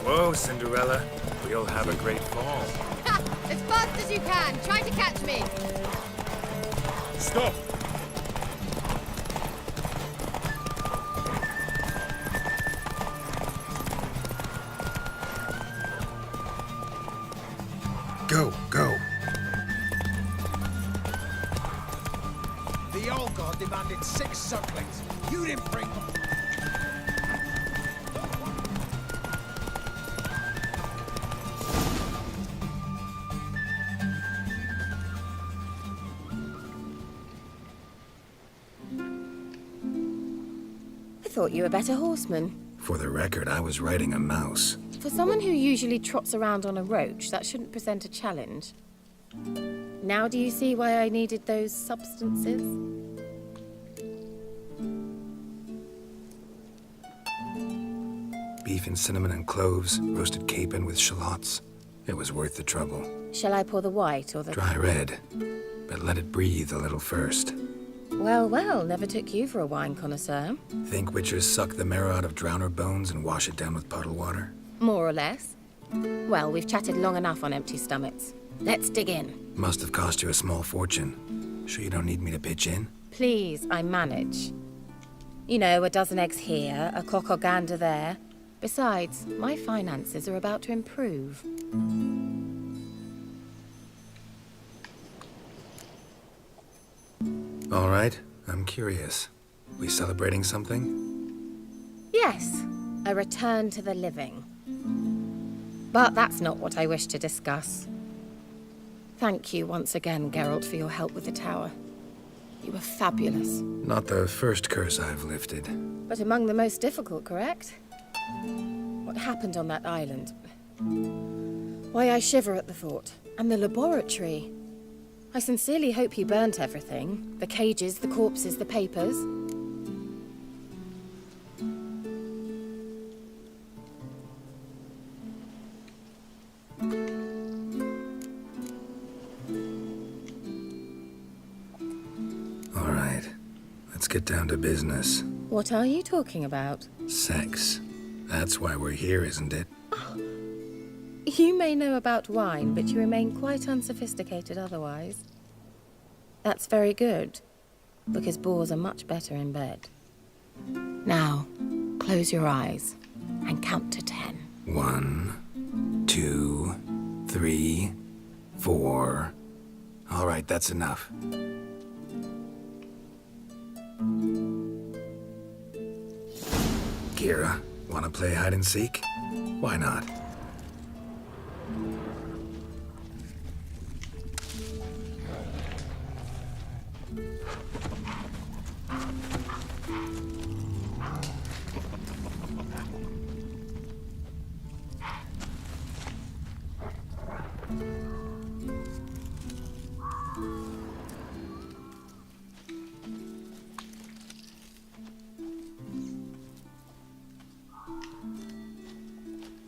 Speaker 5: Whoa, Cinderella. We'll have a great fall.
Speaker 16: As fast as you can. Try to catch me.
Speaker 8: Stop!
Speaker 14: Go, go.
Speaker 9: The old god demanded 6 sucklings. You didn't bring them.
Speaker 17: I thought you were a better horseman.
Speaker 3: For the record, I was riding a mouse.
Speaker 17: For someone who usually trots around on a roach, that shouldn't present a challenge. Now do you see why I needed those substances?
Speaker 3: Beef and cinnamon and cloves, roasted capon with shallots. It was worth the trouble.
Speaker 17: Shall I pour the white or the...
Speaker 3: Dry red, but let it breathe a little first.
Speaker 17: Well, well, never took you for a wine connoisseur.
Speaker 3: Think witchers suck the marrow out of drowner bones and wash it down with puddle water?
Speaker 17: More or less. Well, we've chatted long enough on empty stomachs. Let's dig in.
Speaker 3: Must have cost you a small fortune. Sure you don't need me to pitch in?
Speaker 17: Please, I manage. You know, a dozen eggs here, a cock or gander there. Besides, my finances are about to improve.
Speaker 3: All right, I'm curious. We celebrating something?
Speaker 17: Yes, a return to the living. But that's not what I wish to discuss. Thank you once again, Geralt, for your help with the tower. You were fabulous.
Speaker 3: Not the first curse I've lifted.
Speaker 17: But among the most difficult, correct? What happened on that island? Why, I shiver at the thought. And the laboratory. I sincerely hope you burnt everything. The cages, the corpses, the papers.
Speaker 3: All right, let's get down to business.
Speaker 17: What are you talking about?
Speaker 3: Sex. That's why we're here, isn't it?
Speaker 17: You may know about wine, but you remain quite unsophisticated otherwise. That's very good, because boars are much better in bed. Now, close your eyes and count to 10.
Speaker 3: 1, 2, 3, 4. All right, that's enough. Kira, wanna play hide and seek? Why not?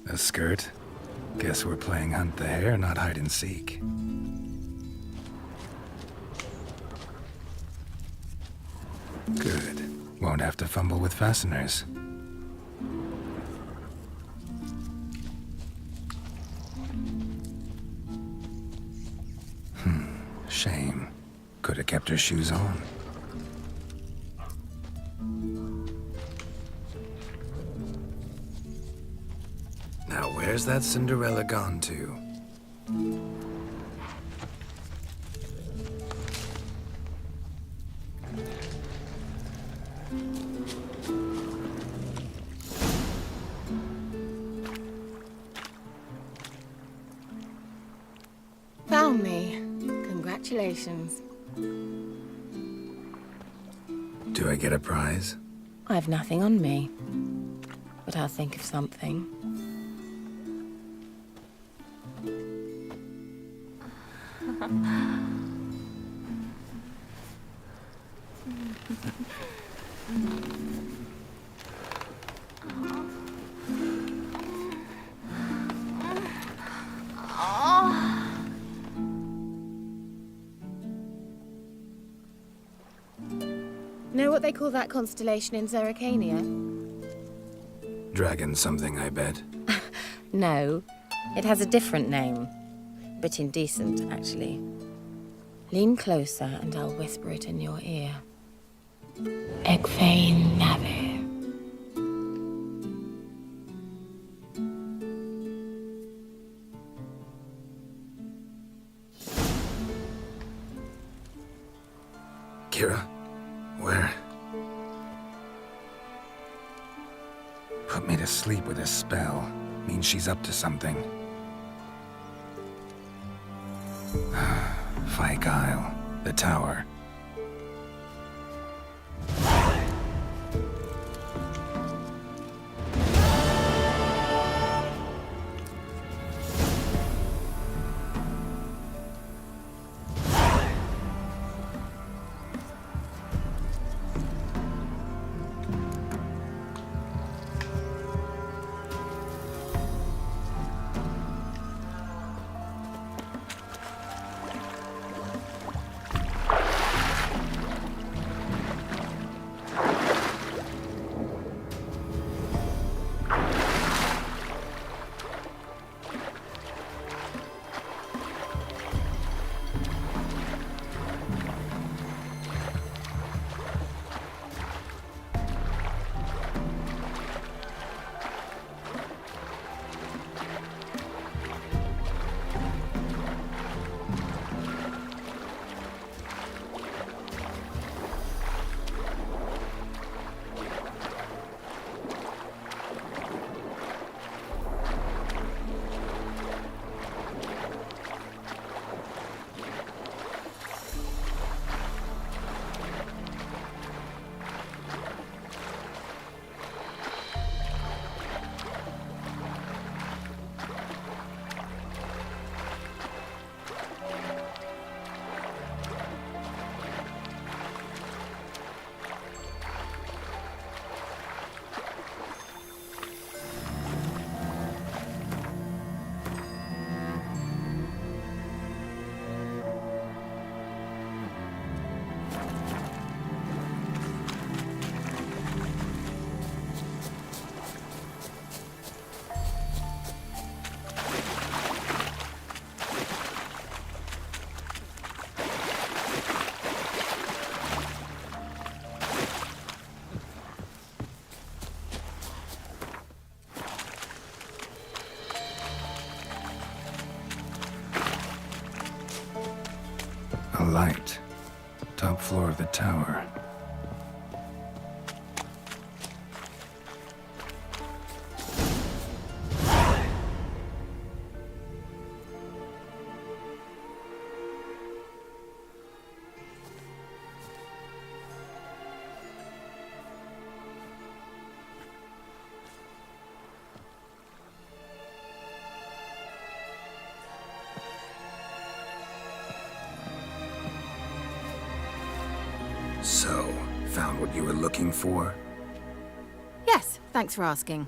Speaker 3: A skirt? Guess we're playing hunt the hare, not hide and seek. Good. Won't have to fumble with fasteners. Shame. Could have kept her shoes on. Now where's that Cinderella gone to?
Speaker 17: Found me. Congratulations.
Speaker 3: Do I get a prize?
Speaker 17: I've nothing on me, but I'll think of something. Know what they call that constellation in Zerrikania?
Speaker 3: Dragon something, I bet.
Speaker 17: No, it has a different name. Bit indecent, actually. Lean closer and I'll whisper it in your ear.
Speaker 12: Egfain Nave.
Speaker 3: Kira, where? Put me to sleep with a spell. Means she's up to something. Fyke Isle, the tower. A light. Top floor of the tower. So, found what you were looking for?
Speaker 17: Yes, thanks for asking.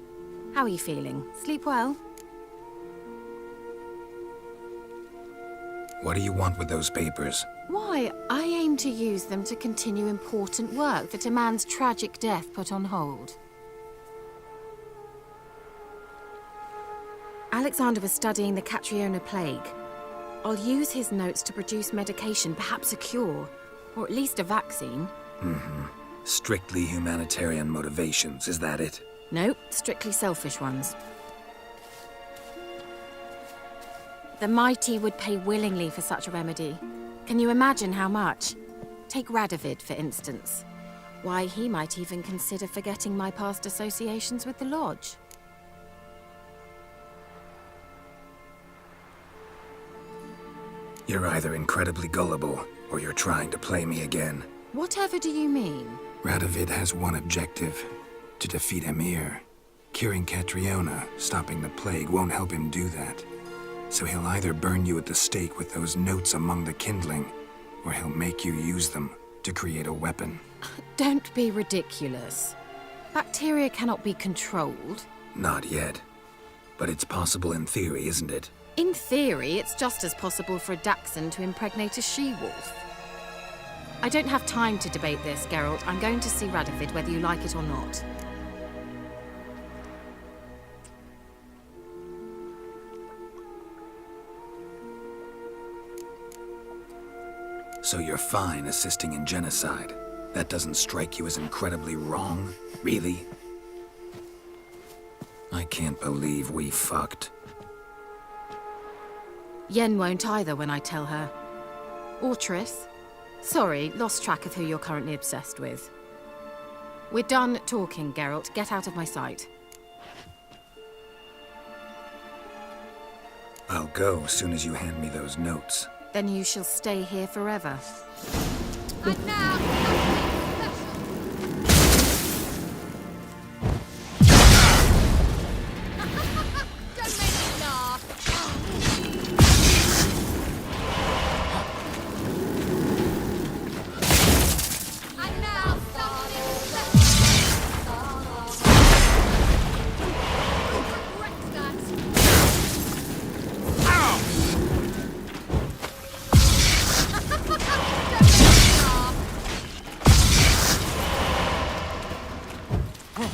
Speaker 17: How are you feeling? Sleep well?
Speaker 3: What do you want with those papers?
Speaker 17: Why, I aim to use them to continue important work that a man's tragic death put on hold. Alexander was studying the Catriona plague. I'll use his notes to produce medication, perhaps a cure, or at least a vaccine.
Speaker 3: Strictly humanitarian motivations, is that it?
Speaker 17: Nope, strictly selfish ones. The mighty would pay willingly for such a remedy. Can you imagine how much? Take Radovid, for instance. Why, he might even consider forgetting my past associations with the Lodge.
Speaker 3: You're either incredibly gullible, or you're trying to play me again.
Speaker 17: Whatever do you mean?
Speaker 3: Radovid has one objective: to defeat Emir. Curing Catriona, stopping the plague, won't help him do that. So he'll either burn you at the stake with those notes among the kindling, or he'll make you use them to create a weapon.
Speaker 17: Don't be ridiculous. Bacteria cannot be controlled.
Speaker 3: Not yet. But it's possible in theory, isn't it?
Speaker 17: In theory, it's just as possible for a Dachshund to impregnate a she-wolf. I don't have time to debate this, Geralt. I'm going to see Radovid whether you like it or not.
Speaker 3: So you're fine assisting in genocide? That doesn't strike you as incredibly wrong? Really? I can't believe we fucked.
Speaker 17: Yen won't either when I tell her. Or Triss. Sorry, lost track of who you're currently obsessed with. We're done talking, Geralt. Get out of my sight.
Speaker 3: I'll go as soon as you hand me those notes.
Speaker 17: Then you shall stay here forever.
Speaker 19: And now, don't make me laugh. And now, something special. Regret that.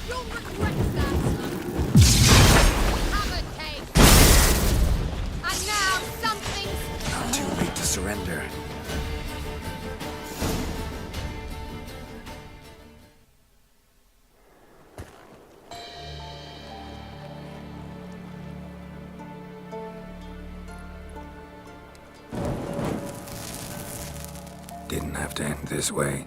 Speaker 19: You'll regret that. Have a taste. And now something.
Speaker 3: Too late to surrender. Didn't have to end this way.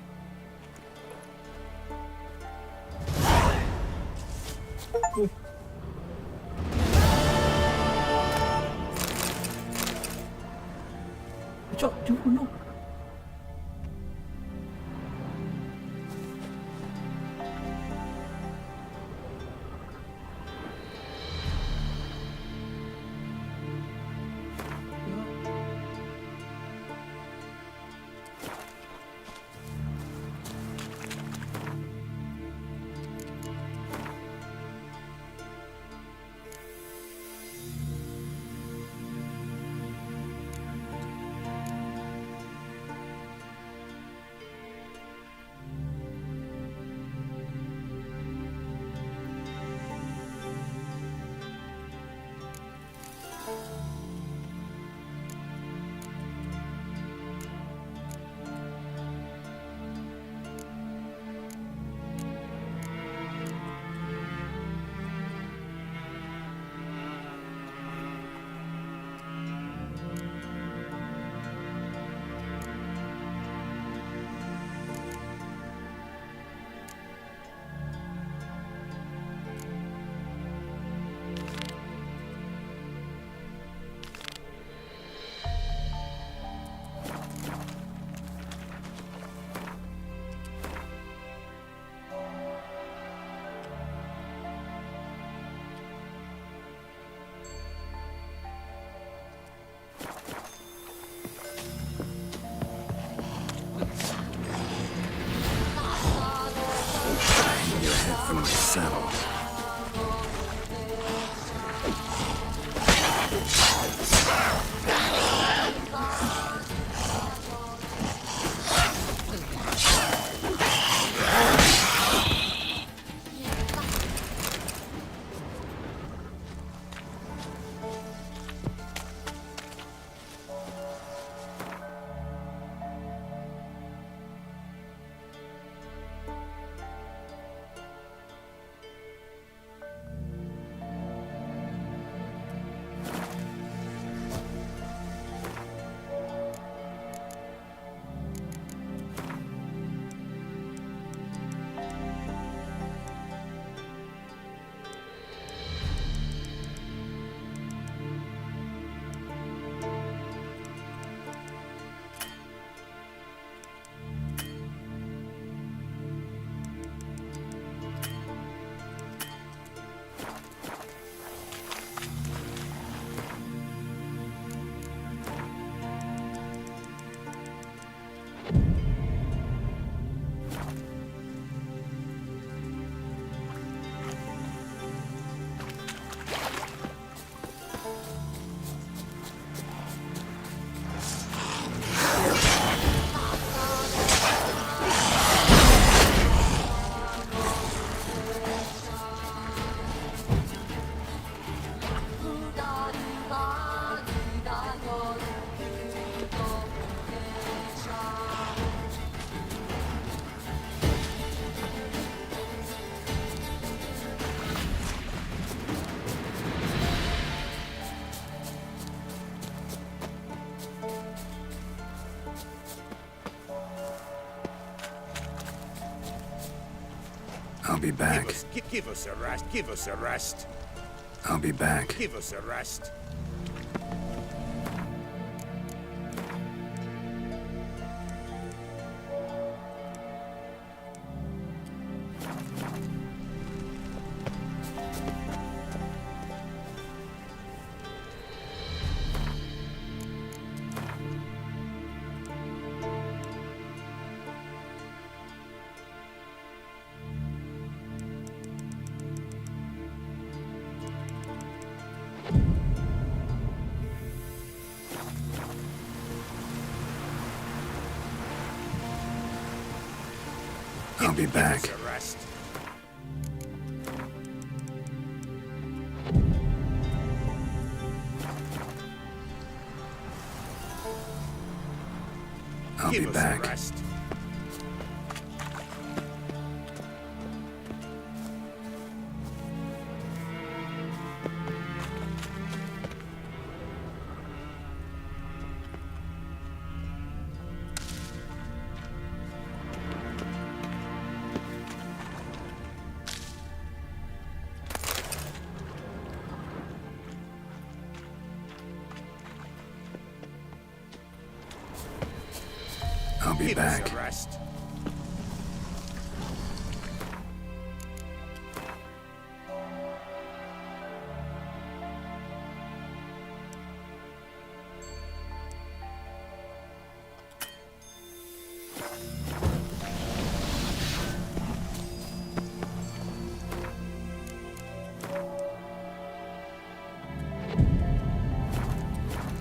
Speaker 3: I'll be back.
Speaker 8: Give us a rest. Give us a rest.
Speaker 3: I'll be back.
Speaker 8: Give us a rest.
Speaker 3: I'll be back.
Speaker 8: Give us a rest.
Speaker 3: I'll be back.
Speaker 8: Rest.
Speaker 3: I'll be back.
Speaker 8: Rest.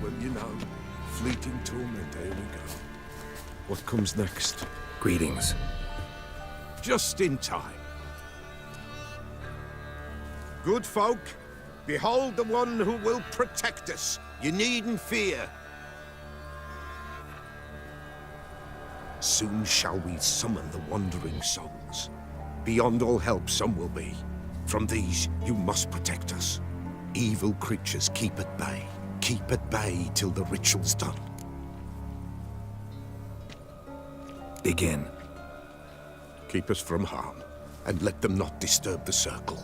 Speaker 1: Well, you know, fleeting torment, here we go. What comes next?
Speaker 3: Greetings.
Speaker 8: Just in time. Good folk, behold the one who will protect us. You needn't fear. Soon shall we summon the wandering souls. Beyond all help some will be. From these you must protect us. Evil creatures keep at bay. Keep at bay till the ritual's done.
Speaker 3: Begin.
Speaker 8: Keep us from harm, and let them not disturb the circle.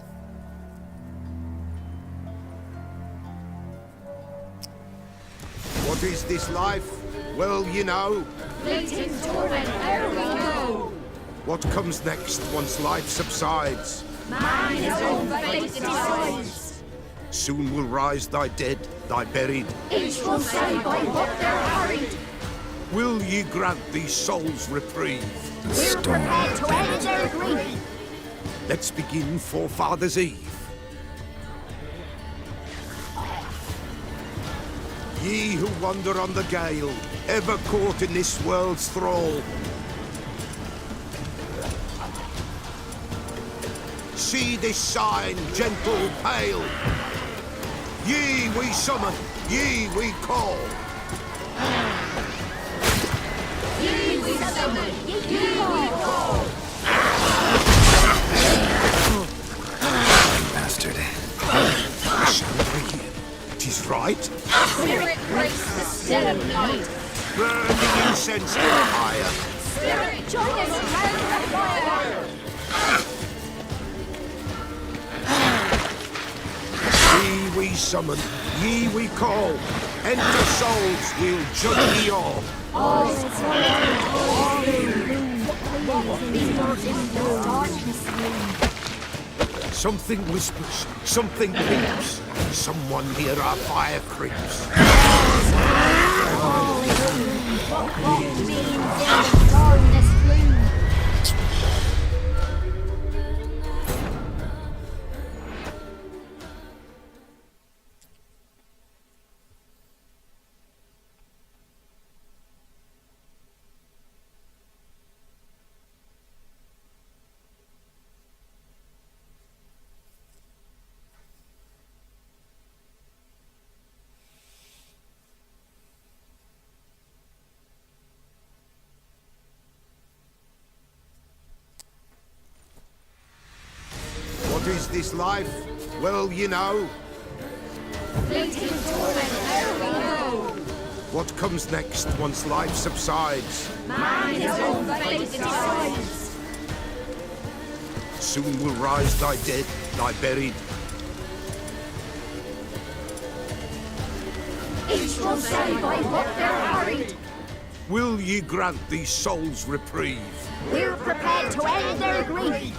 Speaker 8: What is this life? Well, you know.
Speaker 11: Fleeting torment, there we go.
Speaker 8: What comes next once life subsides?
Speaker 11: Man his own fate decides.
Speaker 8: Soon will rise thy dead, thy buried.
Speaker 11: Each will say by what they're harried.
Speaker 8: Will ye grant these souls reprieve?
Speaker 11: We're prepared to end their grief.
Speaker 8: Let's begin Forefathers' Eve. Ye who wander on the gale, ever caught in this world's thrall. See this sign, gentle, pale. Ye we summon, ye we call.
Speaker 11: Ye we summon, ye we call.
Speaker 3: Bastard.
Speaker 8: Tis right.
Speaker 11: Spirit breaks the still of night.
Speaker 8: Burn the incense to the higher.
Speaker 11: Spirit, join us round the fire.
Speaker 8: Ye we summon, ye we call. Enter souls, we'll judge ye all.
Speaker 11: All is all be not in the darkness room.
Speaker 8: Something whispers, something peeps. Someone near our fire creeps.
Speaker 11: All is room. What means in the darkness room?
Speaker 8: What is this life? Well, you know.
Speaker 11: Fleeting torment, there we go.
Speaker 8: What comes next once life subsides?
Speaker 11: Man his own fate decides.
Speaker 1: Soon will rise thy dead, thy buried.
Speaker 11: Each will say by what they're hurried.
Speaker 1: Will ye grant these souls reprieve?
Speaker 11: We're prepared to end their grief.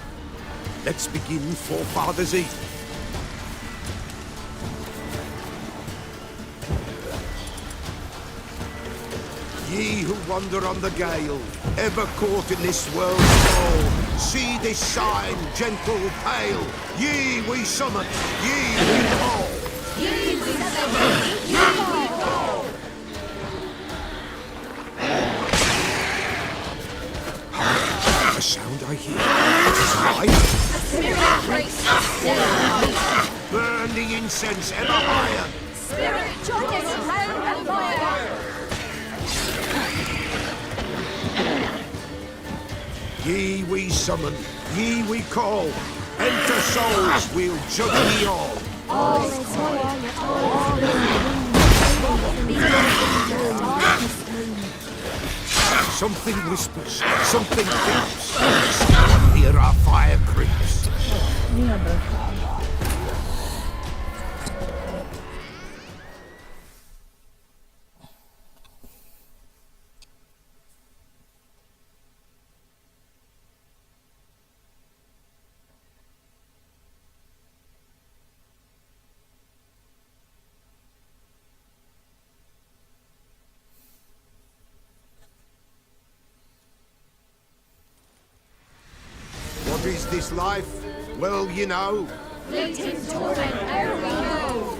Speaker 1: Let's begin Forefathers' Eve. Ye who wander on the gale, ever caught in this world's fall, see this sign, gentle, pale. Ye we summon, ye we call.
Speaker 11: Ye we summon, ye we call.
Speaker 1: The sound I hear, it is light.
Speaker 11: Spirit breaks the still.
Speaker 1: Burn the incense ever higher.
Speaker 11: Spirit, join us round the fire.
Speaker 1: Ye we summon, ye we call. Enter souls, we'll judge ye all.
Speaker 11: All is quiet, all
Speaker 1: Something whispers, something creeps. Someone near our fire creeps. What is this life? Well, you know.
Speaker 11: fleeting torment ere we know.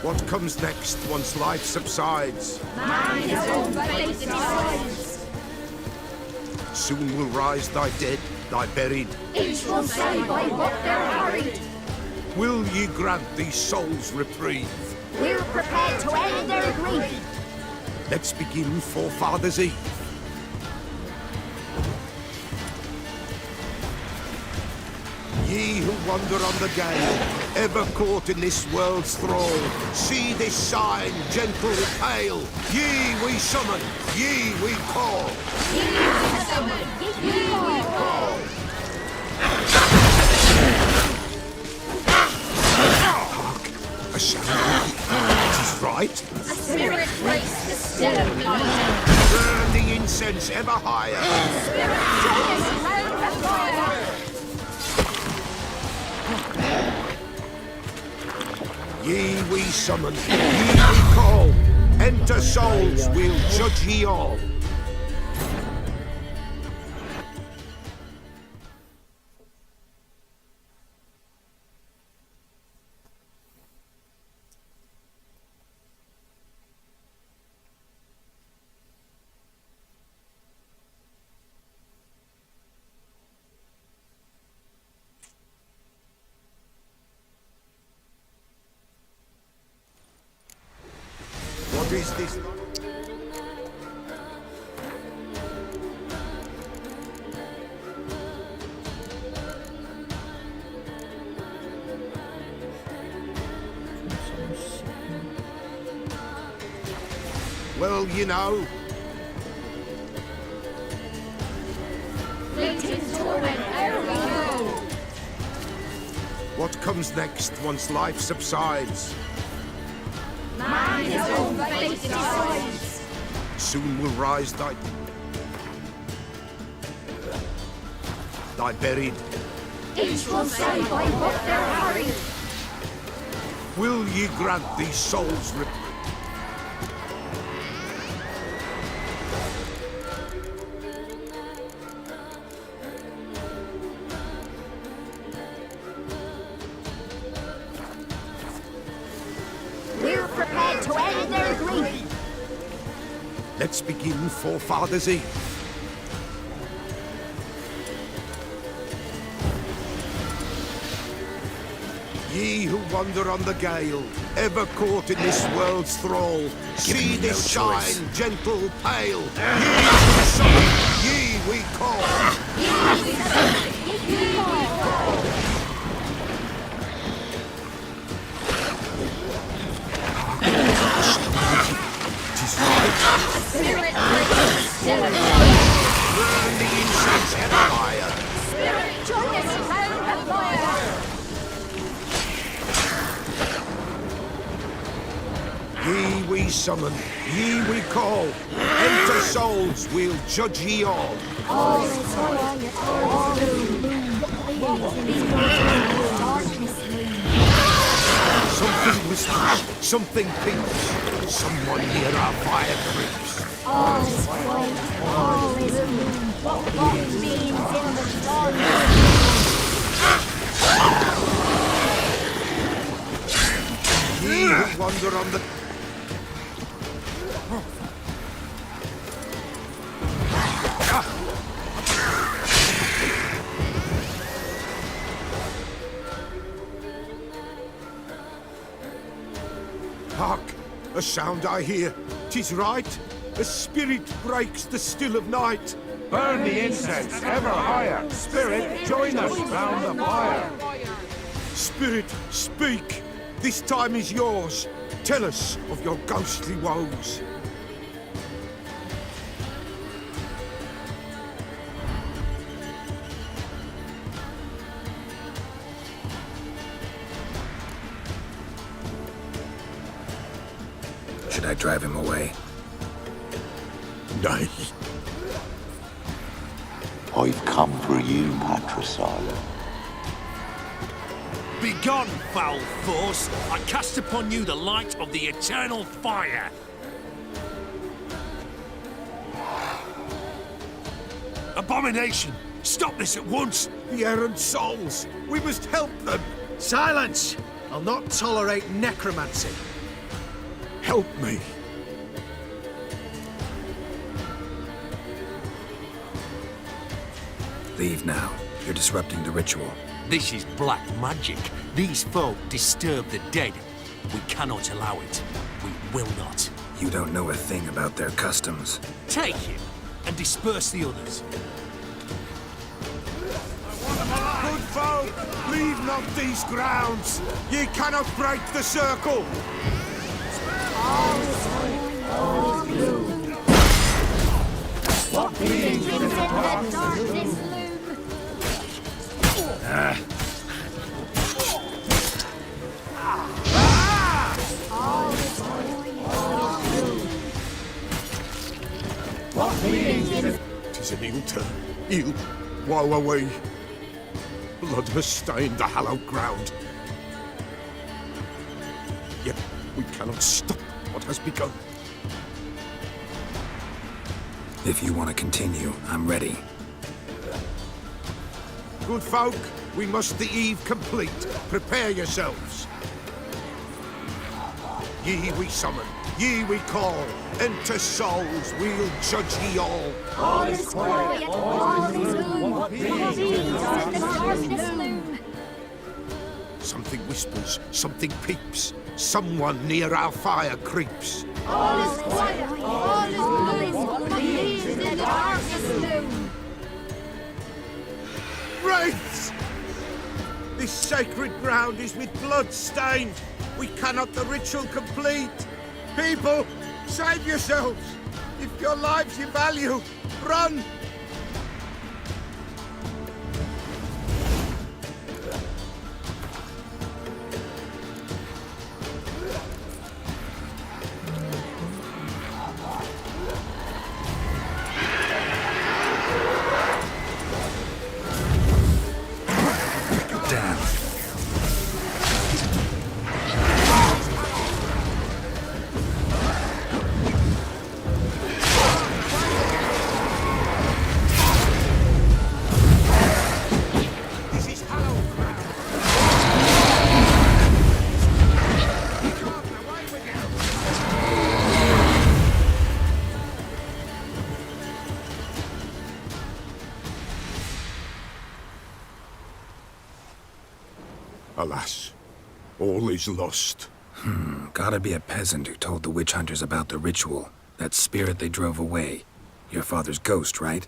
Speaker 1: What comes next once life subsides?
Speaker 11: Man his own fate decides.
Speaker 1: Soon will rise thy dead, thy buried.
Speaker 11: Each will say by what they're hurried.
Speaker 1: Will ye grant these souls reprieve?
Speaker 11: We're prepared to end their grief.
Speaker 1: Let's begin Forefathers' Eve. Ye who wander on the gale, ever caught in this world's thrall, see this sign, gentle, pale. Ye we summon, ye we call.
Speaker 11: Ye we summon, ye we call.
Speaker 1: Hark, a sound. It is right.
Speaker 11: A spirit breaks the still of night.
Speaker 1: Burn the incense ever higher.
Speaker 11: Spirit, join us round the fire.
Speaker 1: Ye we summon, ye we call. Enter souls, we'll judge ye all. What is this? Well, you know.
Speaker 11: Fleeting torment ere we know.
Speaker 1: What comes next once life subsides?
Speaker 11: Man his own fate decides.
Speaker 1: Soon will rise thy buried.
Speaker 11: Each will say by what they're hurried.
Speaker 1: Will ye grant these souls
Speaker 11: We're prepared to end their grief.
Speaker 1: Let's begin Forefathers' Eve. Ye who wander on the gale, ever caught in this world's thrall, see this sign, gentle, pale. Ye we summon, ye we call.
Speaker 11: Ye we summon, ye we call.
Speaker 1: Tis right.
Speaker 11: A spirit breaks the still of night.
Speaker 1: Burn the incense ever higher. Ye we summon, ye we call. Enter souls, we'll judge ye all. Something whispers, something peeps. Someone near our fire creeps.
Speaker 2: All is white, all is blue. What means in the dawn?
Speaker 1: Ye who wander on the... Hark! A sound I hear. 'Tis right. A spirit breaks the still of night.
Speaker 8: Burn the incense ever higher. Spirit, join us round the fire.
Speaker 1: Spirit, speak. This time is yours. Tell us of your ghostly woes.
Speaker 3: Should I drive him away?
Speaker 1: Nay.
Speaker 20: I've come for you, patricide.
Speaker 22: Begone, foul force! I cast upon you the light of the eternal fire! Abomination! Stop this at once!
Speaker 1: The errant souls! We must help them!
Speaker 14: Silence! I'll not tolerate necromancy.
Speaker 1: Help me!
Speaker 3: Leave now. You're disrupting the ritual.
Speaker 22: This is black magic. These folk disturb the dead. We cannot allow it. We will not.
Speaker 3: You don't know a thing about their customs.
Speaker 22: Take him and disperse the others.
Speaker 1: Good folk, leave not these grounds. Ye cannot break the circle.
Speaker 2: What means in the darkness loom?
Speaker 1: What means in... 'Tis an ill turn. Ill. Woe away. Blood has stained the hallowed ground. Yet we cannot stop what has begun.
Speaker 3: If you want to continue, I'm ready.
Speaker 1: Good folk, we must the eve complete. Prepare yourselves. Ye we summon, ye we call. Enter souls, we'll judge ye all.
Speaker 2: All is quiet, all is gloom. What means in the darkness loom?
Speaker 1: Something whispers, something peeps. Someone near our fire creeps.
Speaker 2: All is quiet, all is gloom. What means in the darkness loom?
Speaker 1: Wraiths! This sacred ground is with blood stained. We cannot the ritual complete. People, save yourselves. If your lives you value, run! Alas, all is lost.
Speaker 3: Gotta be a peasant who told the witch hunters about the ritual. That spirit they drove away. Your father's ghost, right?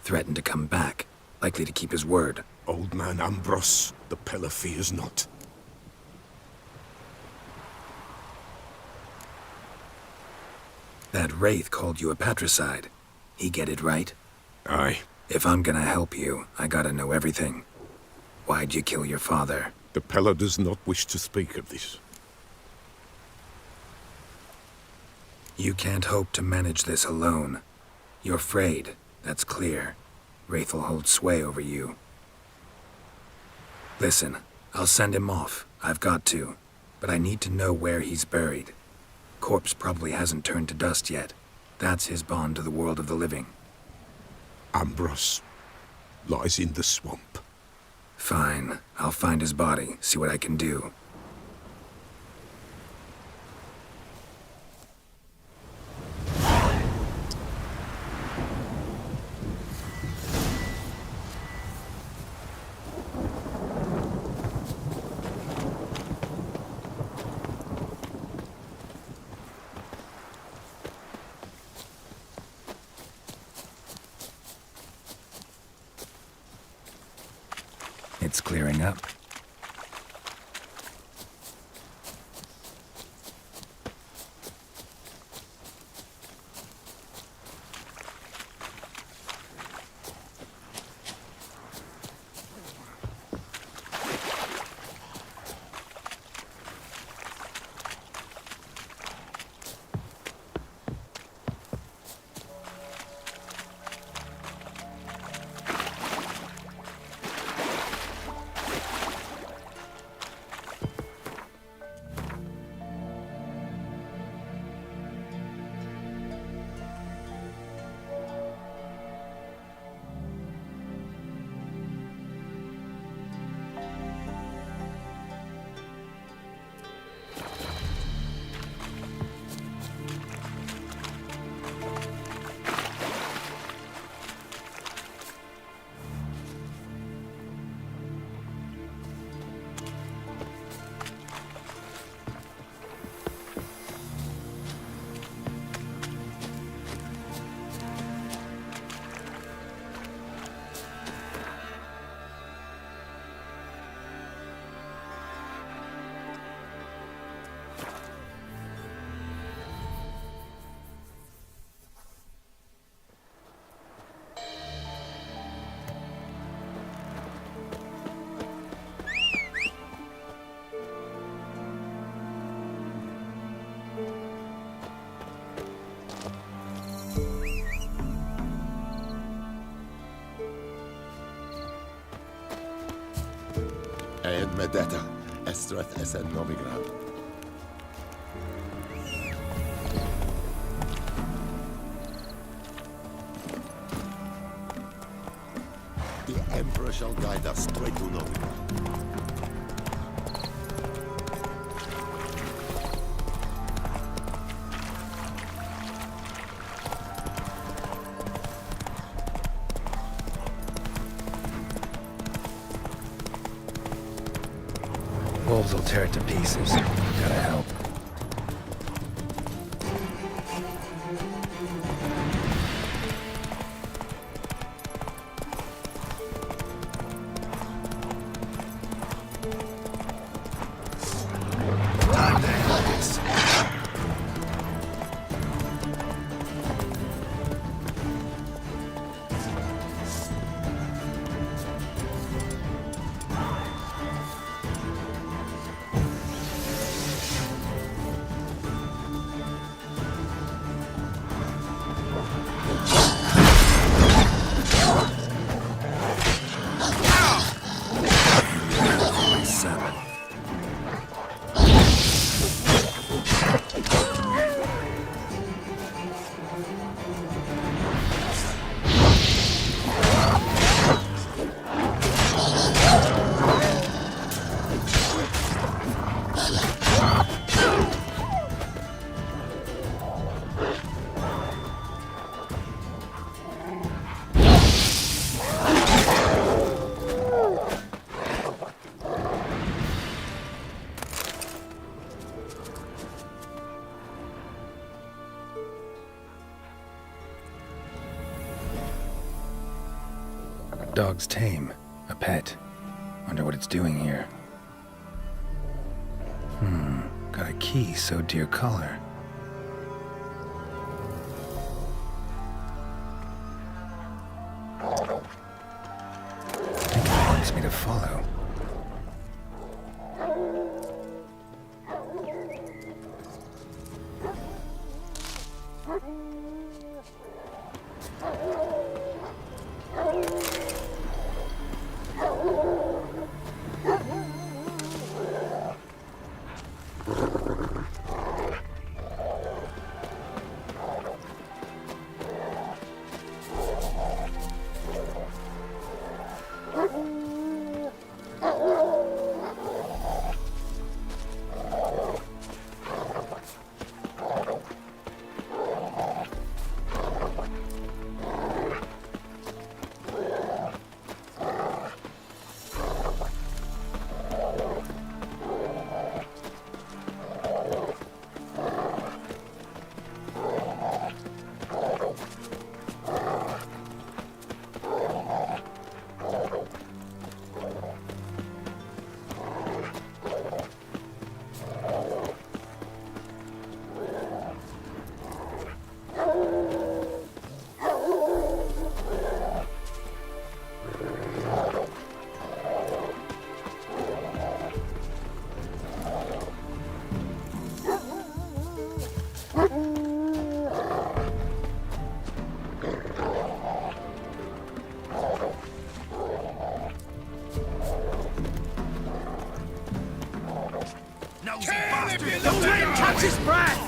Speaker 3: Threatened to come back. Likely to keep his word.
Speaker 1: Old man Ambros, the Pella fears not.
Speaker 3: That wraith called you a patricide. He get it right?
Speaker 1: Aye.
Speaker 3: If I'm gonna help you, I gotta know everything. Why'd you kill your father?
Speaker 1: The Pella does not wish to speak of this.
Speaker 3: You can't hope to manage this alone. You're frayed, that's clear. Wraith will hold sway over you. Listen, I'll send him off. I've got to. But I need to know where he's buried. Corpse probably hasn't turned to dust yet. That's his bond to the world of the living.
Speaker 1: Ambrose lies in the swamp.
Speaker 3: Fine. I'll find his body, see what I can do. It's clearing up.
Speaker 20: En Medetta, Estrath Esen Novigrad. The Emperor shall guide us straight to Novigrad.
Speaker 3: Wolves will tear it to pieces. Gotta help. Time to help this. Dog's tame. A pet. Wonder what it's doing here. Got a key so dear color. I think it wants me to follow.
Speaker 8: Nosy bastard! Don't let him catch his breath!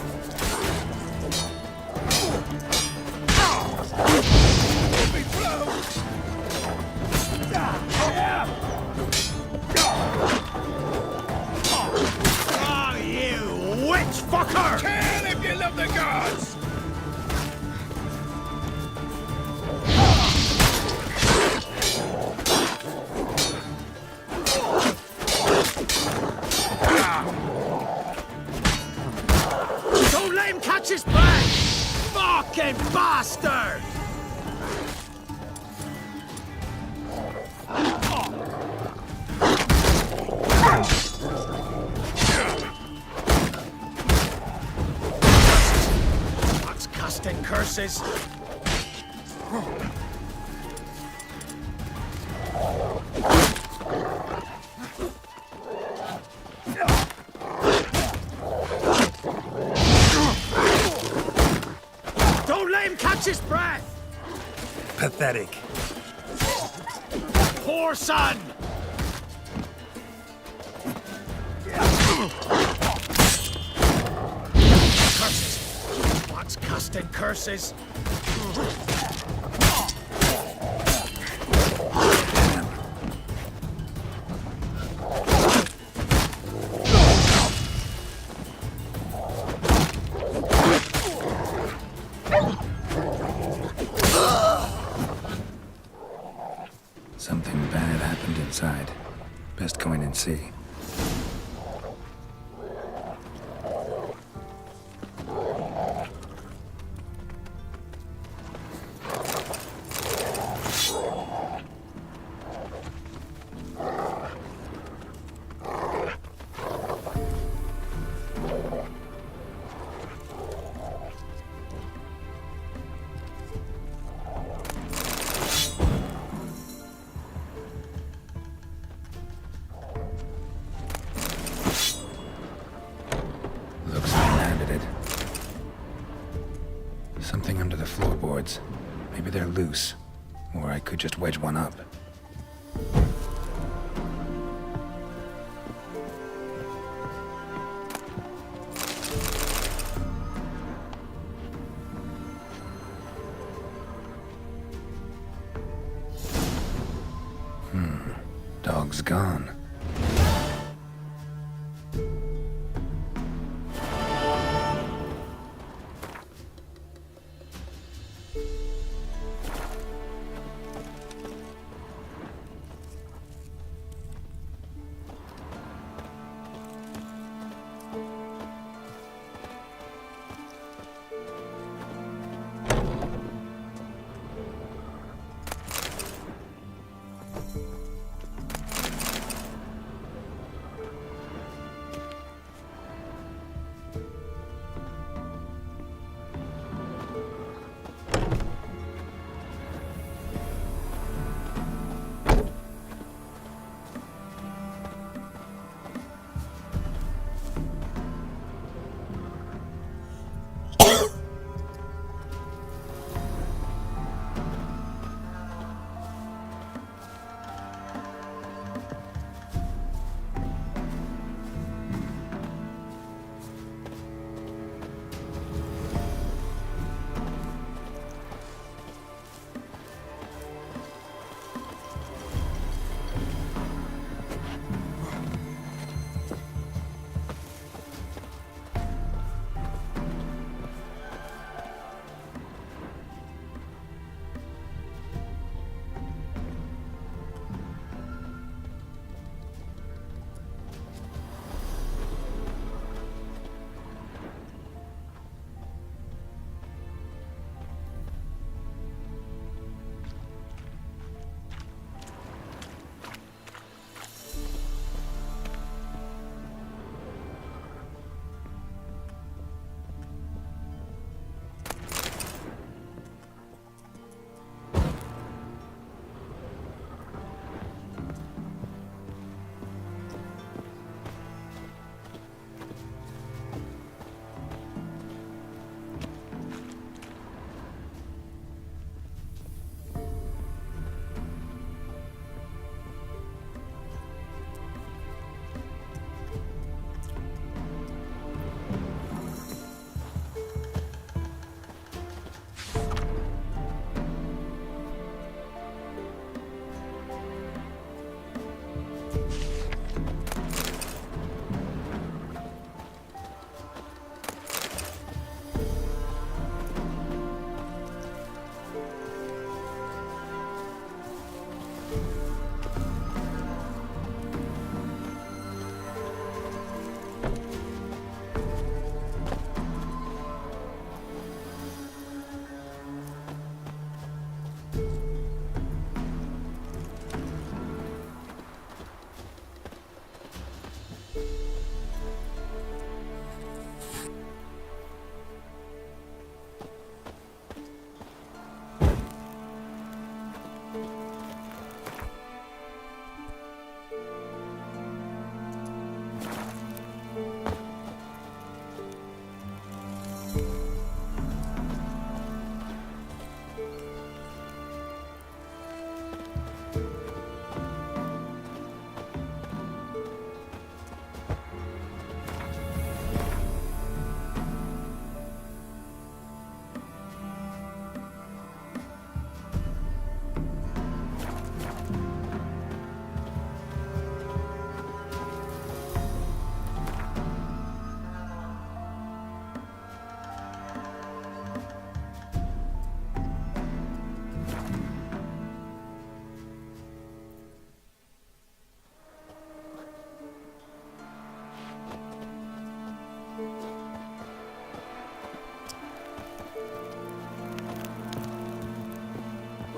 Speaker 8: Oh, you witch fucker! Kill if you love the gods! Don't let him catch his breath! Fucking bastard! What's casting curses? Don't let him catch his breath!
Speaker 5: Pathetic.
Speaker 8: Poor son! Curses! What's casting curses?
Speaker 3: Something bad happened inside. Best go in and see. Looks like I landed it. Something under the floorboards. Maybe they're loose. Or I could just wedge one up. Dog's gone.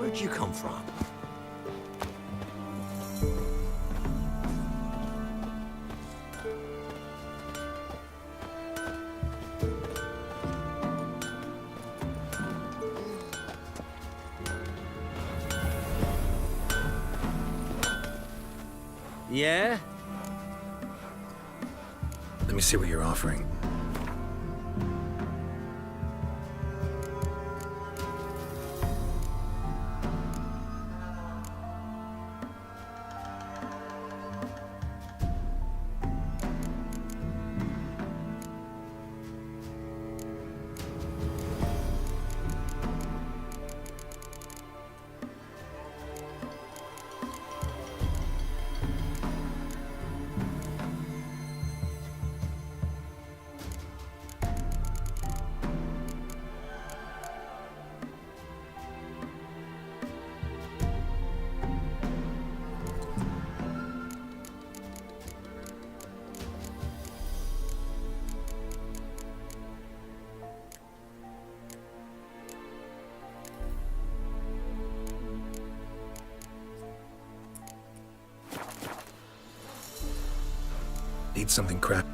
Speaker 22: Where'd you come from?
Speaker 4: Yeah?
Speaker 3: Let me see what you're offering. Need something crap.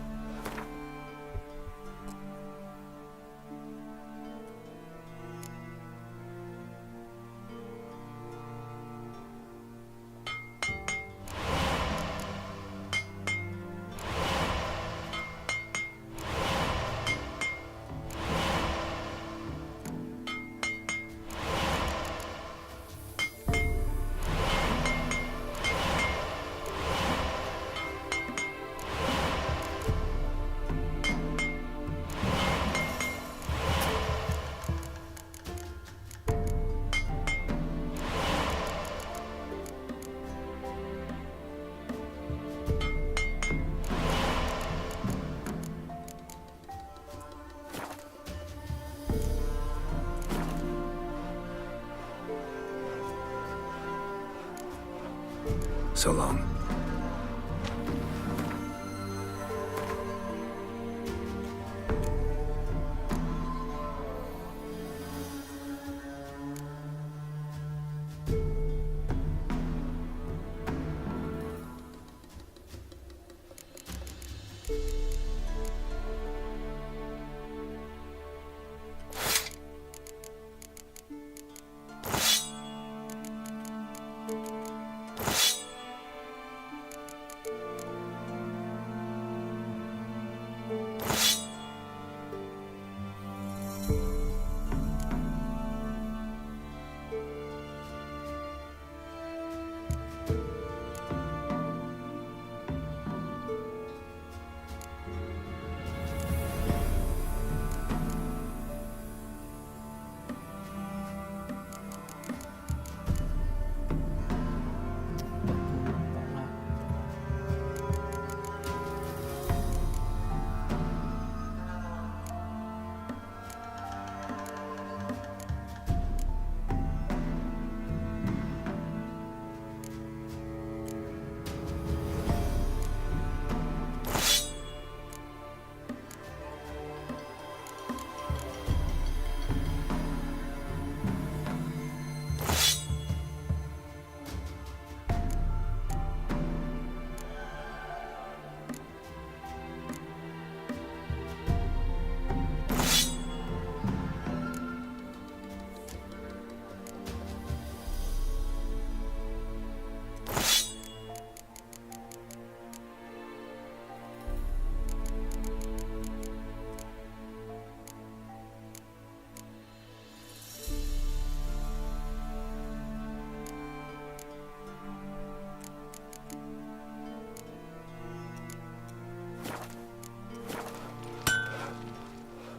Speaker 3: So long.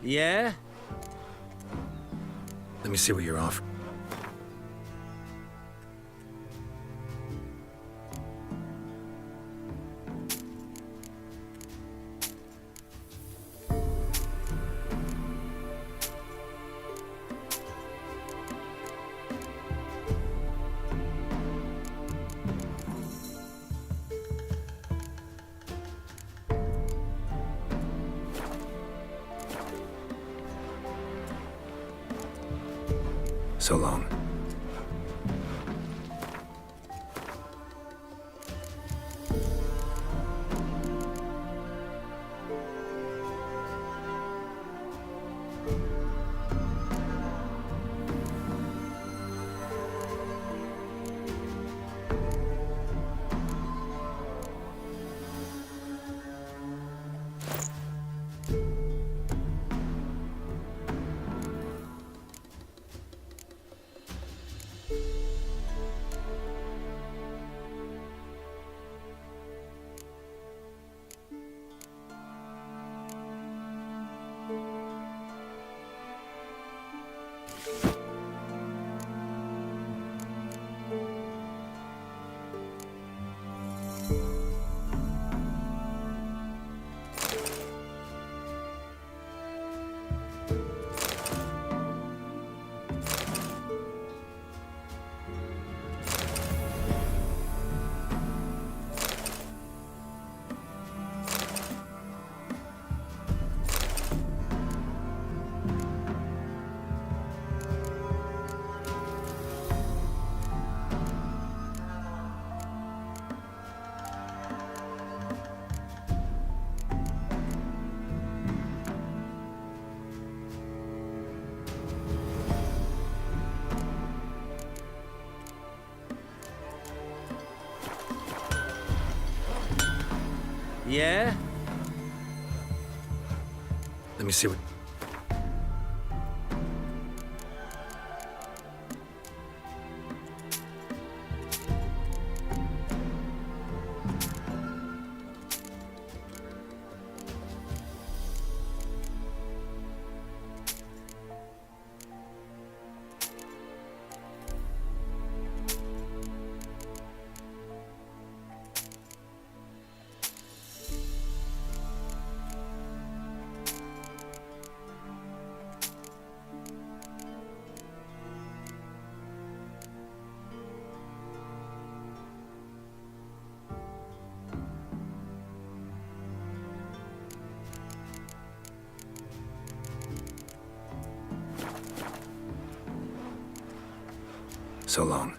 Speaker 4: Yeah?
Speaker 3: Let me see what you're offering. So long.
Speaker 5: Yeah? Let me see what...
Speaker 3: So long.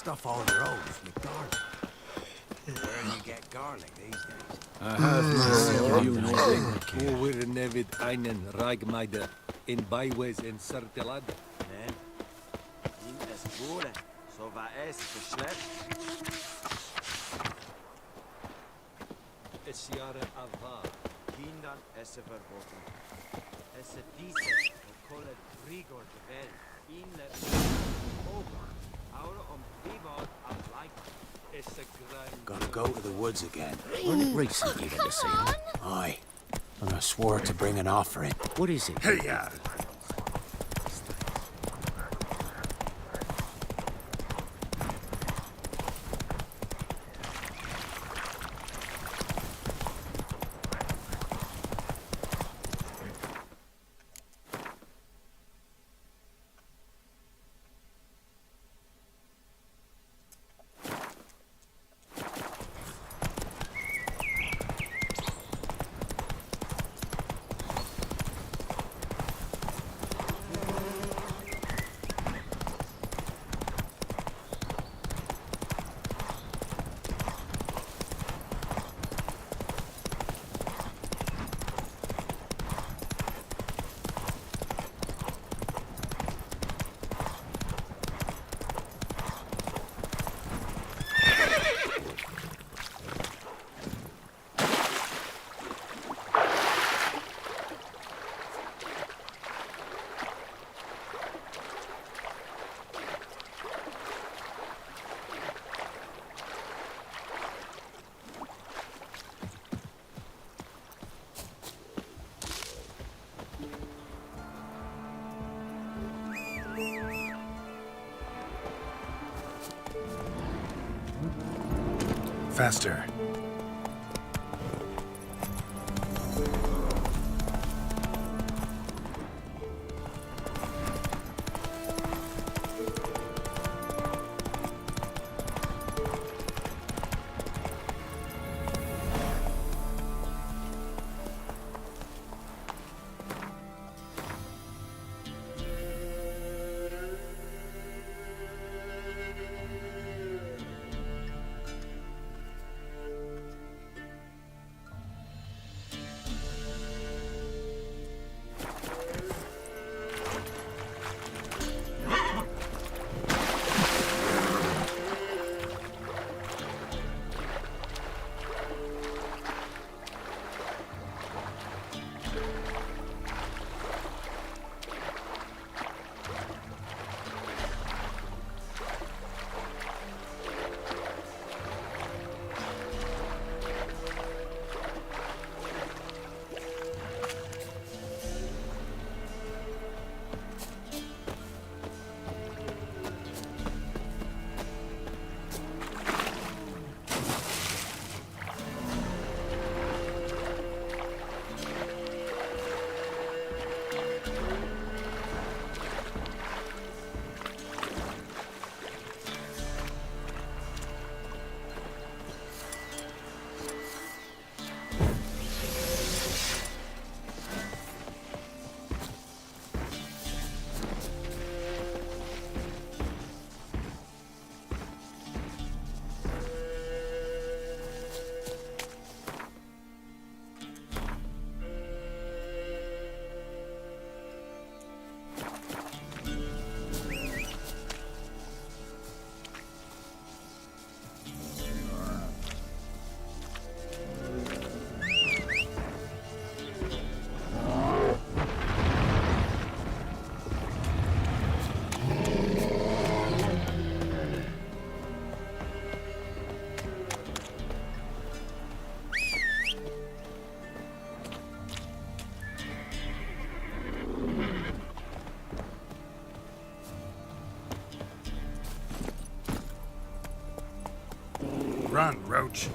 Speaker 22: stuff all your own from the garden. Where do you get garlic these days?
Speaker 9: I have myself, you know, over nevid einen Reigmeide in Bywes in Sertelad.
Speaker 22: Nein. In es wurde, so war es geschleppt.
Speaker 9: Es Jahre Avar.
Speaker 22: Kindern esse verboten. Esse diese, kolle Rigor de Welt. In le Ober. Aura Privat am Leib.
Speaker 14: Gotta go to the woods again. Wasn't it recent you went to see him? Aye. And I swore to bring an offering. What is it?
Speaker 22: Hey,
Speaker 5: Faster. Run, Roach.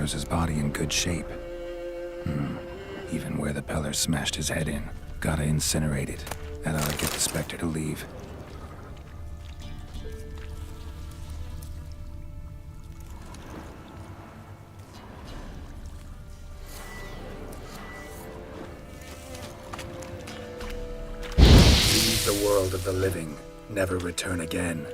Speaker 3: Oliver's body in good shape. Even where the Peller smashed his head in. Gotta incinerate it. That ought to get the Spectre to leave. Leave the world of the living. Never return again.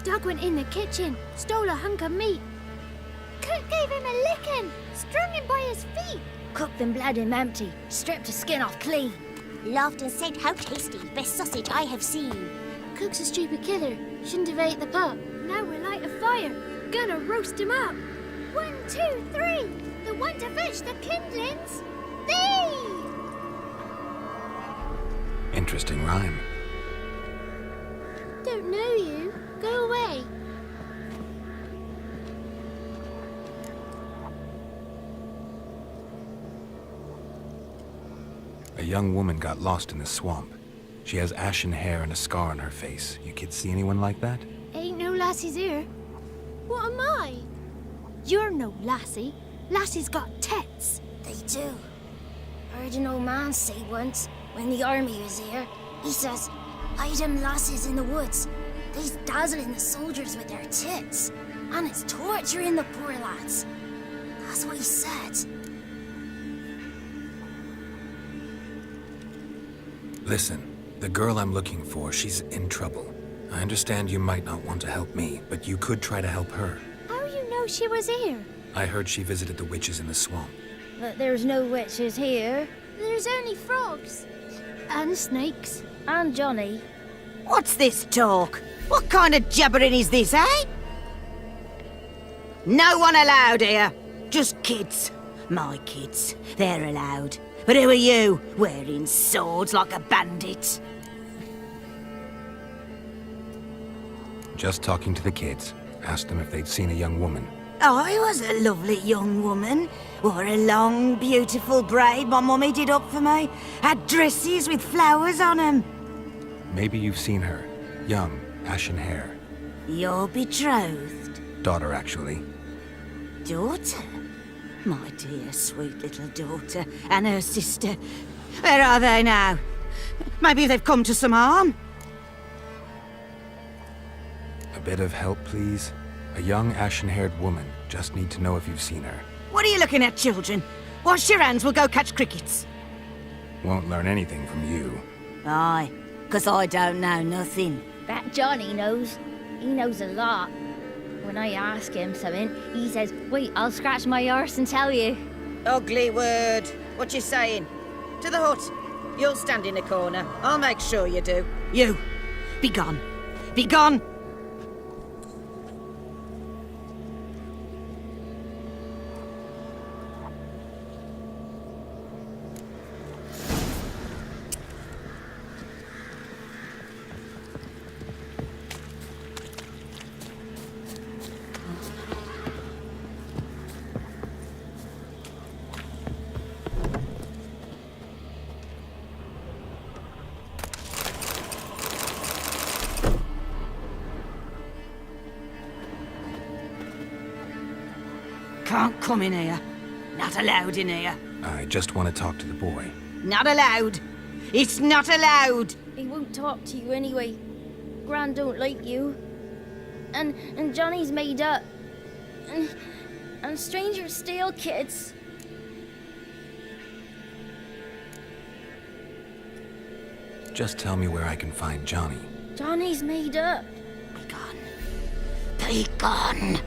Speaker 2: Doug went in the kitchen, stole a hunk of meat. Cook gave him a licking, strung him by his feet. Cooked and bled him empty, stripped his skin off clean.
Speaker 4: Laughed and said, "How tasty, best sausage I have seen."
Speaker 2: Cook's a stupid killer, shouldn't have ate the pup. Now we'll light a fire, gonna roast him up. 1, 2, 3, the one to fetch the kindlings. Thee!
Speaker 3: Interesting rhyme.
Speaker 2: Don't know you. Go away.
Speaker 3: A young woman got lost in the swamp. She has ashen hair and a scar on her face. You kids see anyone like that?
Speaker 2: Ain't no lassies here. What am I? You're no lassie. Lassies got tits.
Speaker 4: They do. Heard an old man say once, when the army was here, he says, "Hide them lasses in the woods. They's dazzling the soldiers with their tits, and it's torturing the poor lads." That's what he said.
Speaker 3: Listen, the girl I'm looking for, she's in trouble. I understand you might not want to help me, but you could try to help her.
Speaker 2: How you know she was here?
Speaker 3: I heard she visited the witches in the swamp.
Speaker 2: But there's no witches here. There's only frogs. And snakes. And Johnny.
Speaker 21: What's this talk? What kind of jabbering is this, eh? No one allowed here. Just kids. My kids. They're allowed. But who are you, wearing swords like a bandit?
Speaker 3: Just talking to the kids. Asked them if they'd seen a young woman.
Speaker 21: I was a lovely young woman. Wore a long, beautiful braid my mummy did up for me. Had dresses with flowers on them.
Speaker 3: Maybe you've seen her. Young, ashen hair.
Speaker 21: Your betrothed?
Speaker 3: Daughter, actually.
Speaker 21: Daughter? My dear, sweet little daughter and her sister. Where are they now? Maybe they've come to some harm?
Speaker 3: A bit of help, please? A young, ashen-haired woman. Just need to know if you've seen her.
Speaker 21: What are you looking at, children? Wash your hands, we'll go catch crickets.
Speaker 3: Won't learn anything from you.
Speaker 21: Aye, 'cause I don't know nothing.
Speaker 2: That Johnny knows. He knows a lot. When I ask him something, he says, "Wait, I'll scratch my arse and tell you."
Speaker 21: Ugly word. What you saying? To the hut. You'll stand in a corner. I'll make sure you do. You, be gone. Be gone! Don't come in here. Not allowed in here.
Speaker 3: I just want to talk to the boy.
Speaker 21: Not allowed. It's not allowed.
Speaker 4: He won't talk to you anyway. Gran don't like you. And Johnny's made up. And strangers steal kids.
Speaker 3: Just tell me where I can find Johnny.
Speaker 4: Johnny's made up.
Speaker 21: Be gone.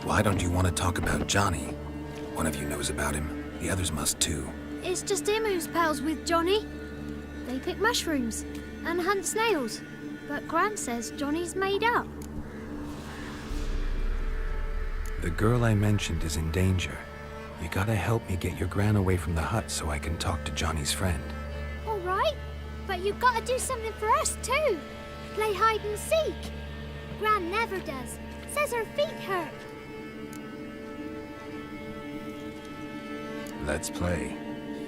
Speaker 3: Why don't you want to talk about Johnny? One of you knows about him. The others must too.
Speaker 2: It's just him who's pals with Johnny. They pick mushrooms and hunt snails. But Gran says Johnny's made up.
Speaker 3: The girl I mentioned is in danger. You gotta help me get your Gran away from the hut so I can talk to Johnny's friend.
Speaker 2: All right, but you've got to do something for us too. Play hide and seek. Gran never does. Says her feet hurt.
Speaker 3: Let's play.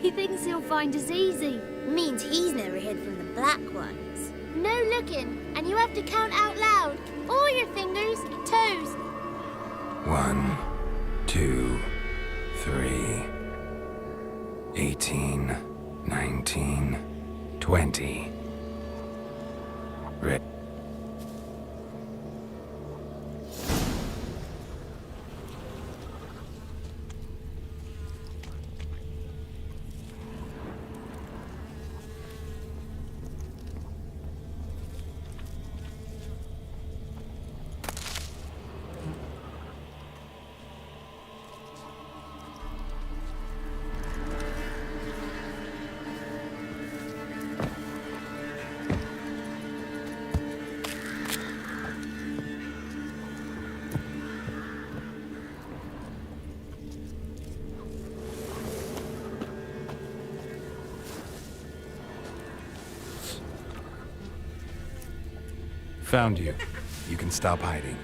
Speaker 2: He thinks he'll find us easy.
Speaker 4: Means he's never hid from the black ones.
Speaker 2: No looking, and you have to count out loud. All your fingers, toes.
Speaker 3: 1, 2, 3, 18, 19, 20. Red. Found you. You can stop hiding.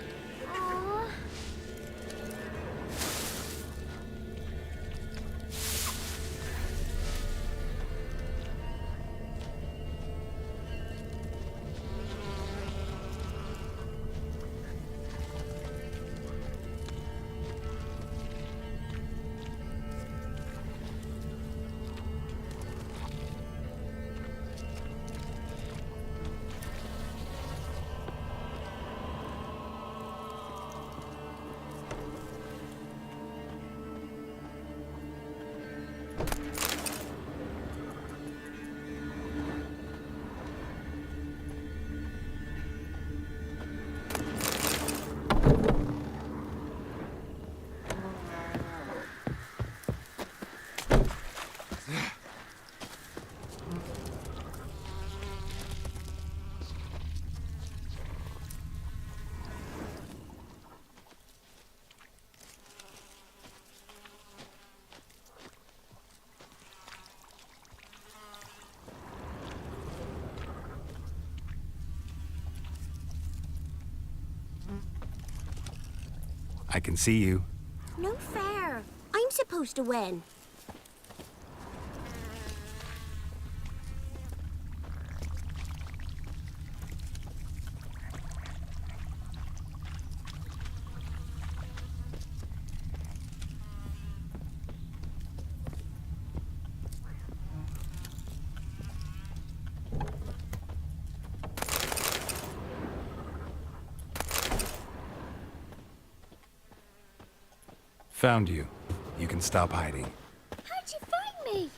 Speaker 3: I can see you.
Speaker 4: No fair. I'm supposed to win.
Speaker 3: Found you. You can stop hiding.
Speaker 2: How'd you find me?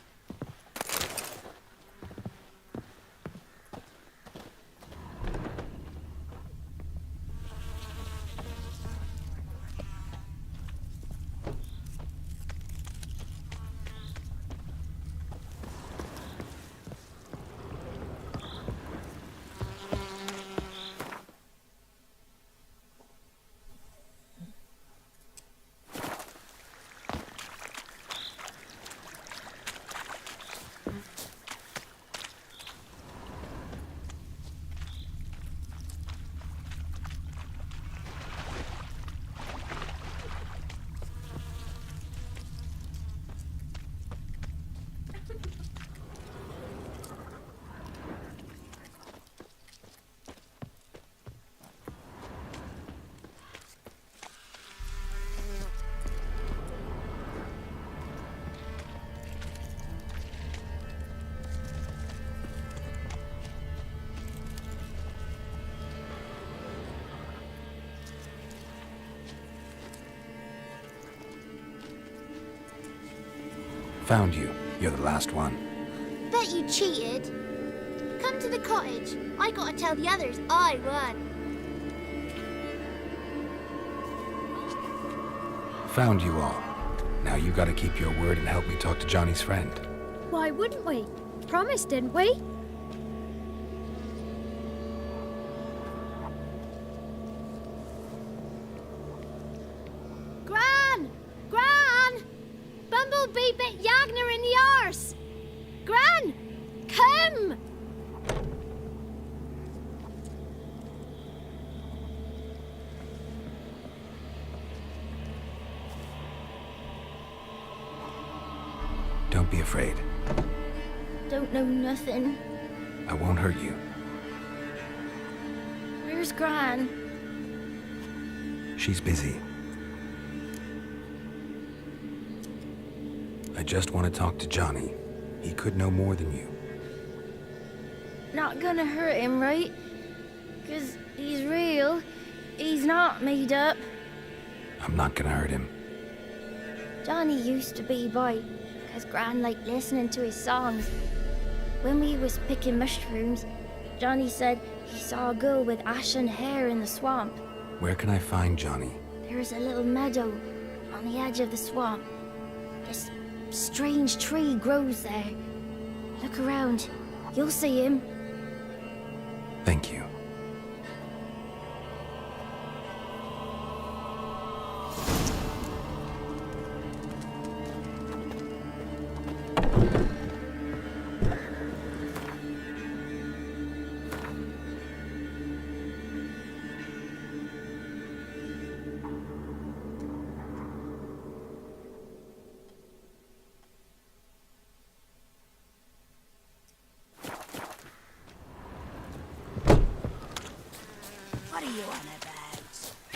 Speaker 3: Found you. You're the last one.
Speaker 2: Bet you cheated. Come to the cottage. I gotta tell the others I won.
Speaker 3: Found you all. Now you gotta keep your word and help me talk to Johnny's friend.
Speaker 2: Why wouldn't we? Promised, didn't we? Gran! Gran! Bumblebee bit Yagner in the arse! Gran! Come!
Speaker 3: Don't be afraid.
Speaker 4: Don't know nothing.
Speaker 3: I won't hurt you.
Speaker 4: Where's Gran?
Speaker 3: She's busy. I just want to talk to Johnny. He could know more than you.
Speaker 4: Not gonna hurt him, right? 'Cause he's real. He's not made up.
Speaker 3: I'm not gonna hurt him.
Speaker 4: Johnny used to be boy, 'cause Gran liked listening to his songs. When we was picking mushrooms, Johnny said he saw a girl with ashen hair in the swamp.
Speaker 3: Where can I find Johnny?
Speaker 4: There's a little meadow on the edge of the swamp. This strange tree grows there. Look around. You'll see him.
Speaker 3: Thank you.
Speaker 21: What are you on about?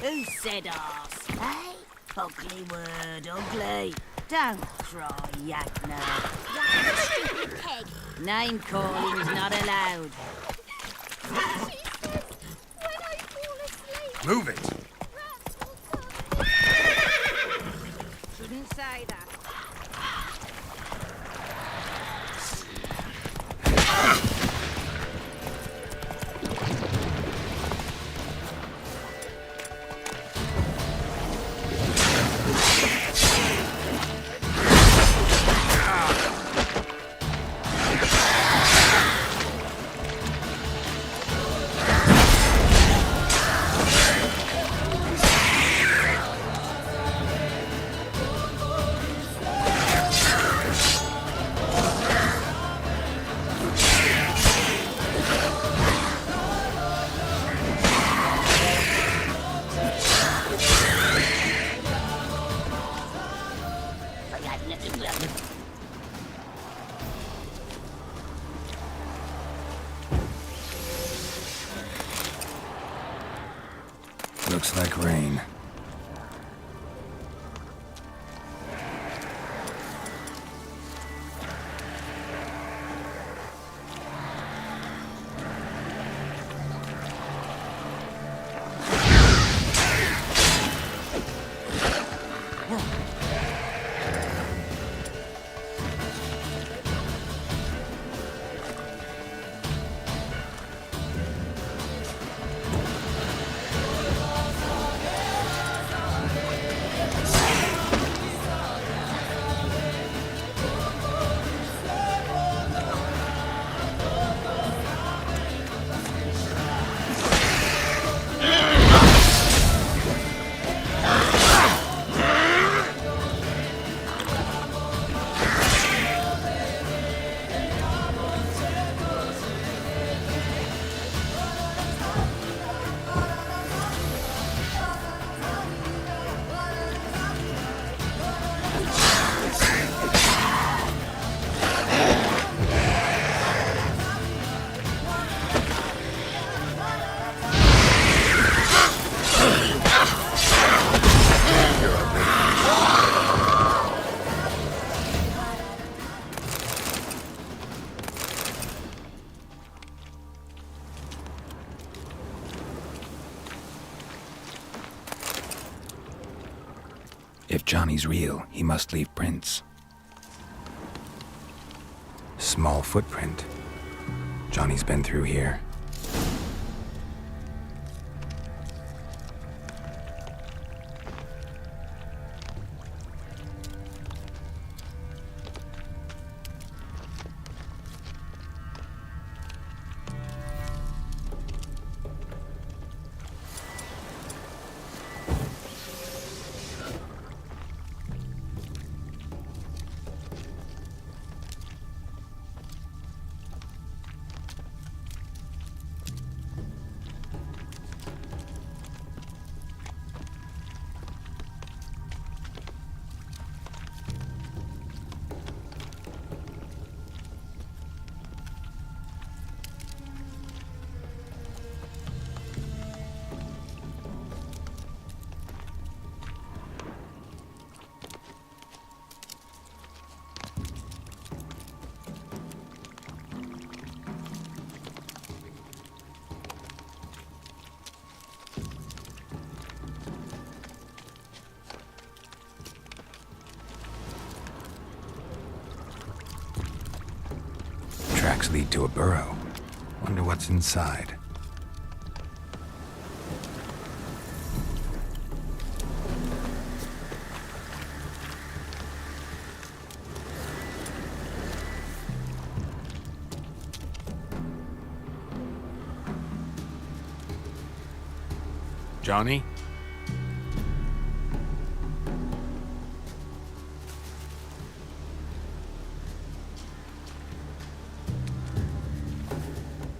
Speaker 21: Who said arse, eh? Ugly word, ugly. Don't cry, Yagner.
Speaker 2: Stupid peg.
Speaker 21: Name calling's not allowed.
Speaker 2: She says, when I fall asleep,
Speaker 5: Move it!
Speaker 21: Shouldn't say that.
Speaker 3: Looks like rain. If Johnny's real, he must leave prints. small footprint. Johnny's been through here. Tracks lead to a burrow. Wonder what's inside.
Speaker 5: Johnny?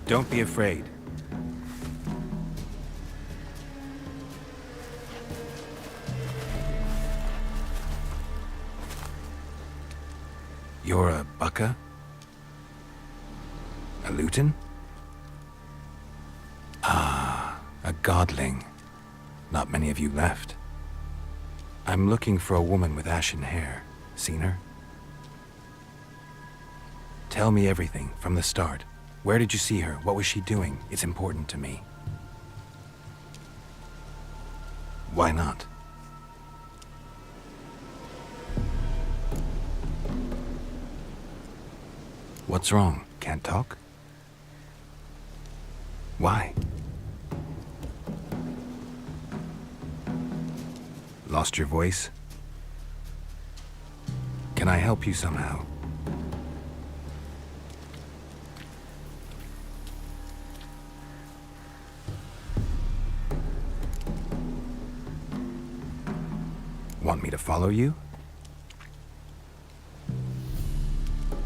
Speaker 5: Don't be afraid. You're a Bucka? A Luton? Ah, a godling. Not many of you left. I'm looking for a woman with ashen hair. Seen her? Tell me everything from the start. Where did you see her? What was she doing? It's important to me. Why not? What's wrong? Can't talk? Why? Lost your voice? Can I help you somehow? Want me to follow you?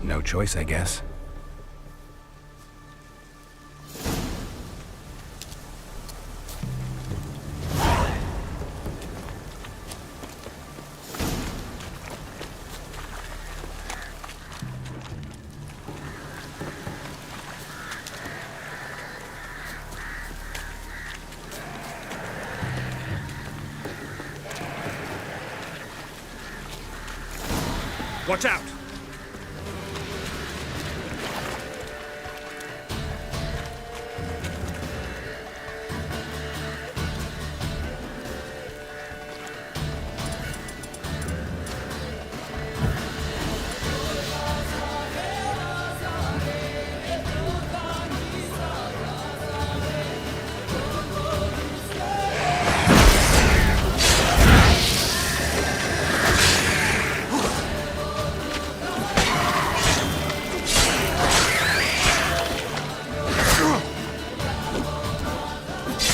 Speaker 5: No choice, I guess. Watch out!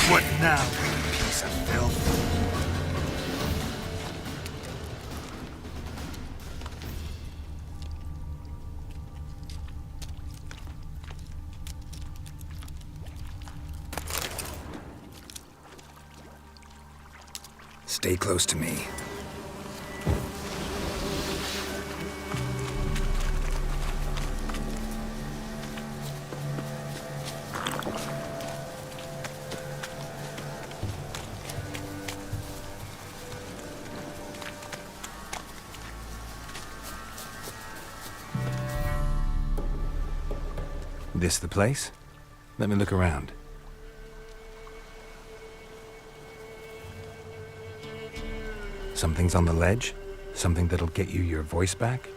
Speaker 5: What now, you piece of filth?
Speaker 3: Stay close to me. This the place? Let me look around. Something's on the ledge? Something that'll get you your voice back?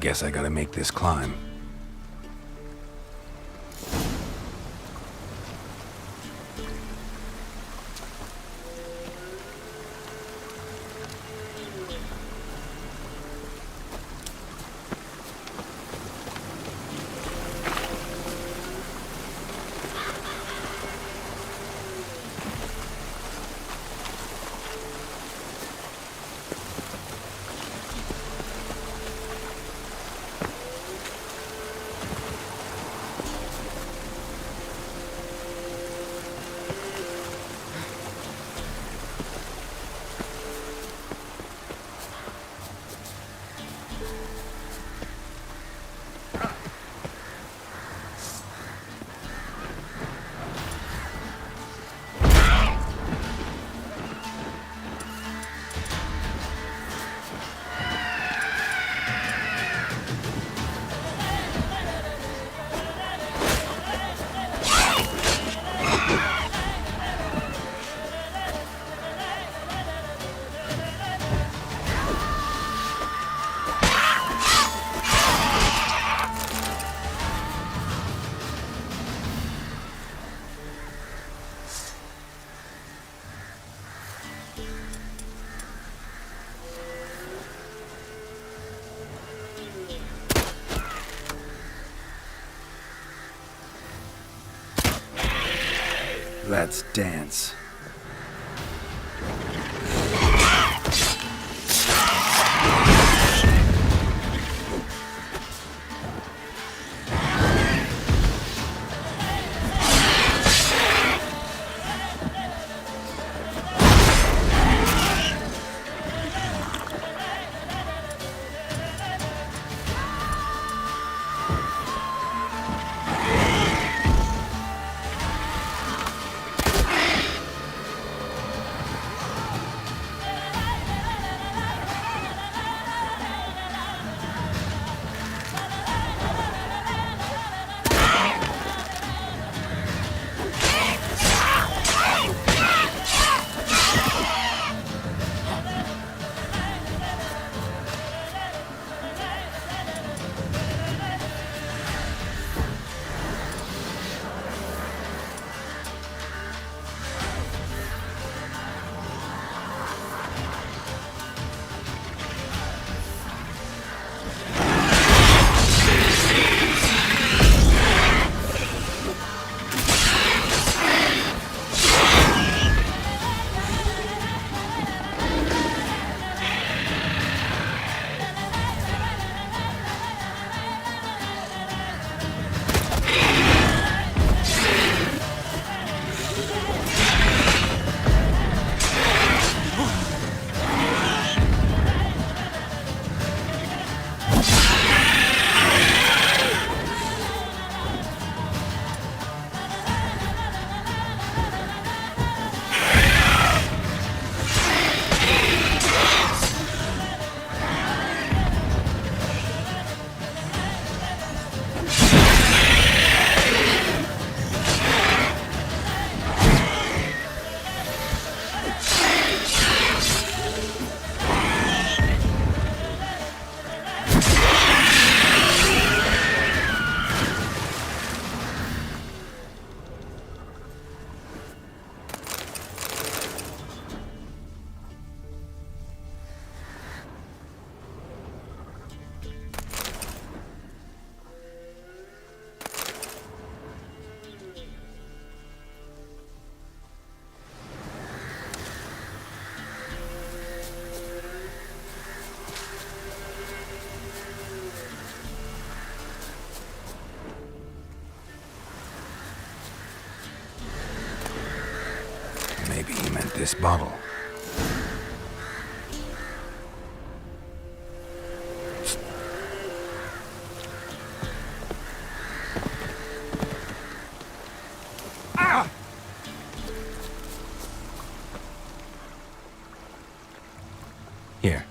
Speaker 5: Guess I gotta make this climb. Let's dance. Maybe he meant this bottle. Here.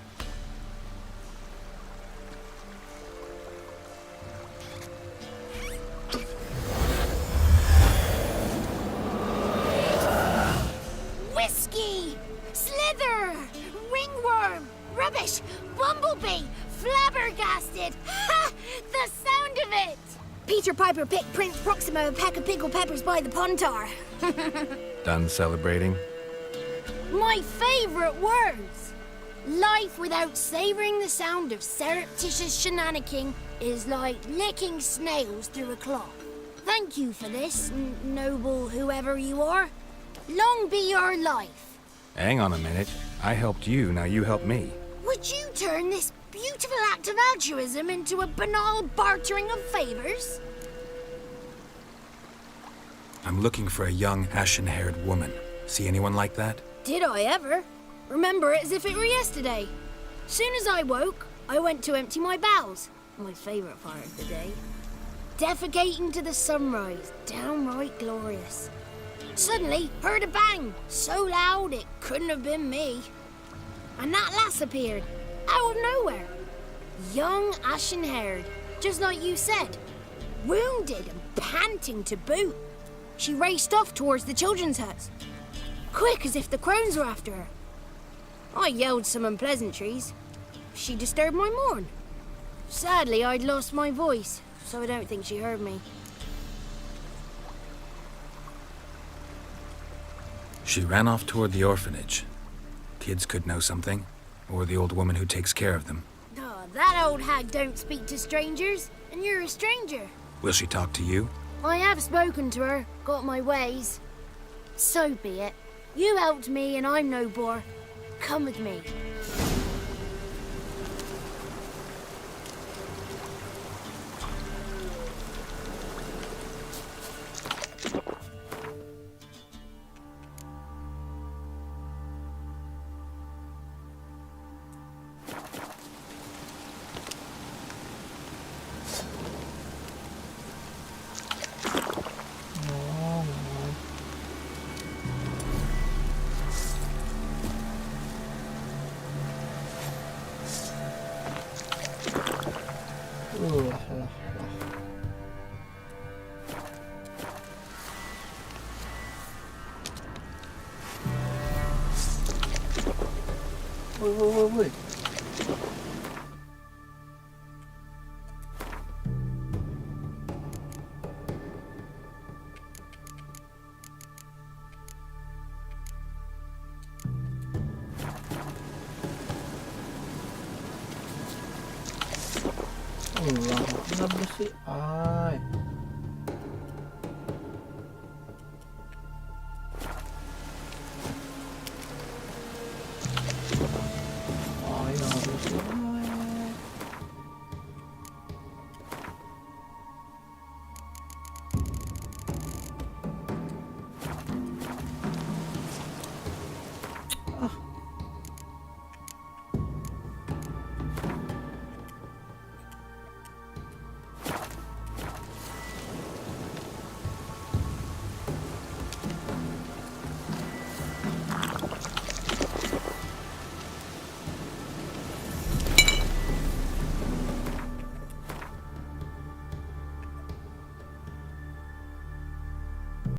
Speaker 4: Whiskey! Slither! Ringworm! Rubbish! Bumblebee! Flabbergasted! Peter Piper picked Prince Proximo a pack of pickled peppers by the Pontar.
Speaker 5: Done celebrating?
Speaker 4: My favourite words! Life without savouring the sound of surreptitious shenanigans is like licking snails through a cloth. Thank you for this, noble whoever you are. Long be your life.
Speaker 5: Hang on a minute. I helped you, now you help me.
Speaker 4: Would you turn this beautiful act of altruism into a banal bartering of favours?
Speaker 3: I'm looking for a young, ashen-haired woman. See anyone like that?
Speaker 4: Did I ever? Remember it as if it were yesterday. Soon as I woke, I went to empty my bowels. My favourite part of the day. Defecating to the sunrise, downright glorious. Suddenly, heard a bang, so loud it couldn't have been me. And that lass appeared, out of nowhere. Young, ashen-haired, just like you said. Wounded and panting to boot. She raced off towards the children's huts. Quick as if the crones were after her. I yelled some unpleasantries. She disturbed my morn. Sadly, I'd lost my voice, so I don't think she heard me.
Speaker 3: She ran off toward the orphanage. Kids could know something, or the old woman who takes care of them.
Speaker 4: Oh, that old hag don't speak to strangers, and you're a stranger.
Speaker 3: Will she talk to you?
Speaker 4: I have spoken to her, got my ways. So be it. You helped me and I'm no bore. Come with me.
Speaker 10: Woi. Kenapa sih? Ay.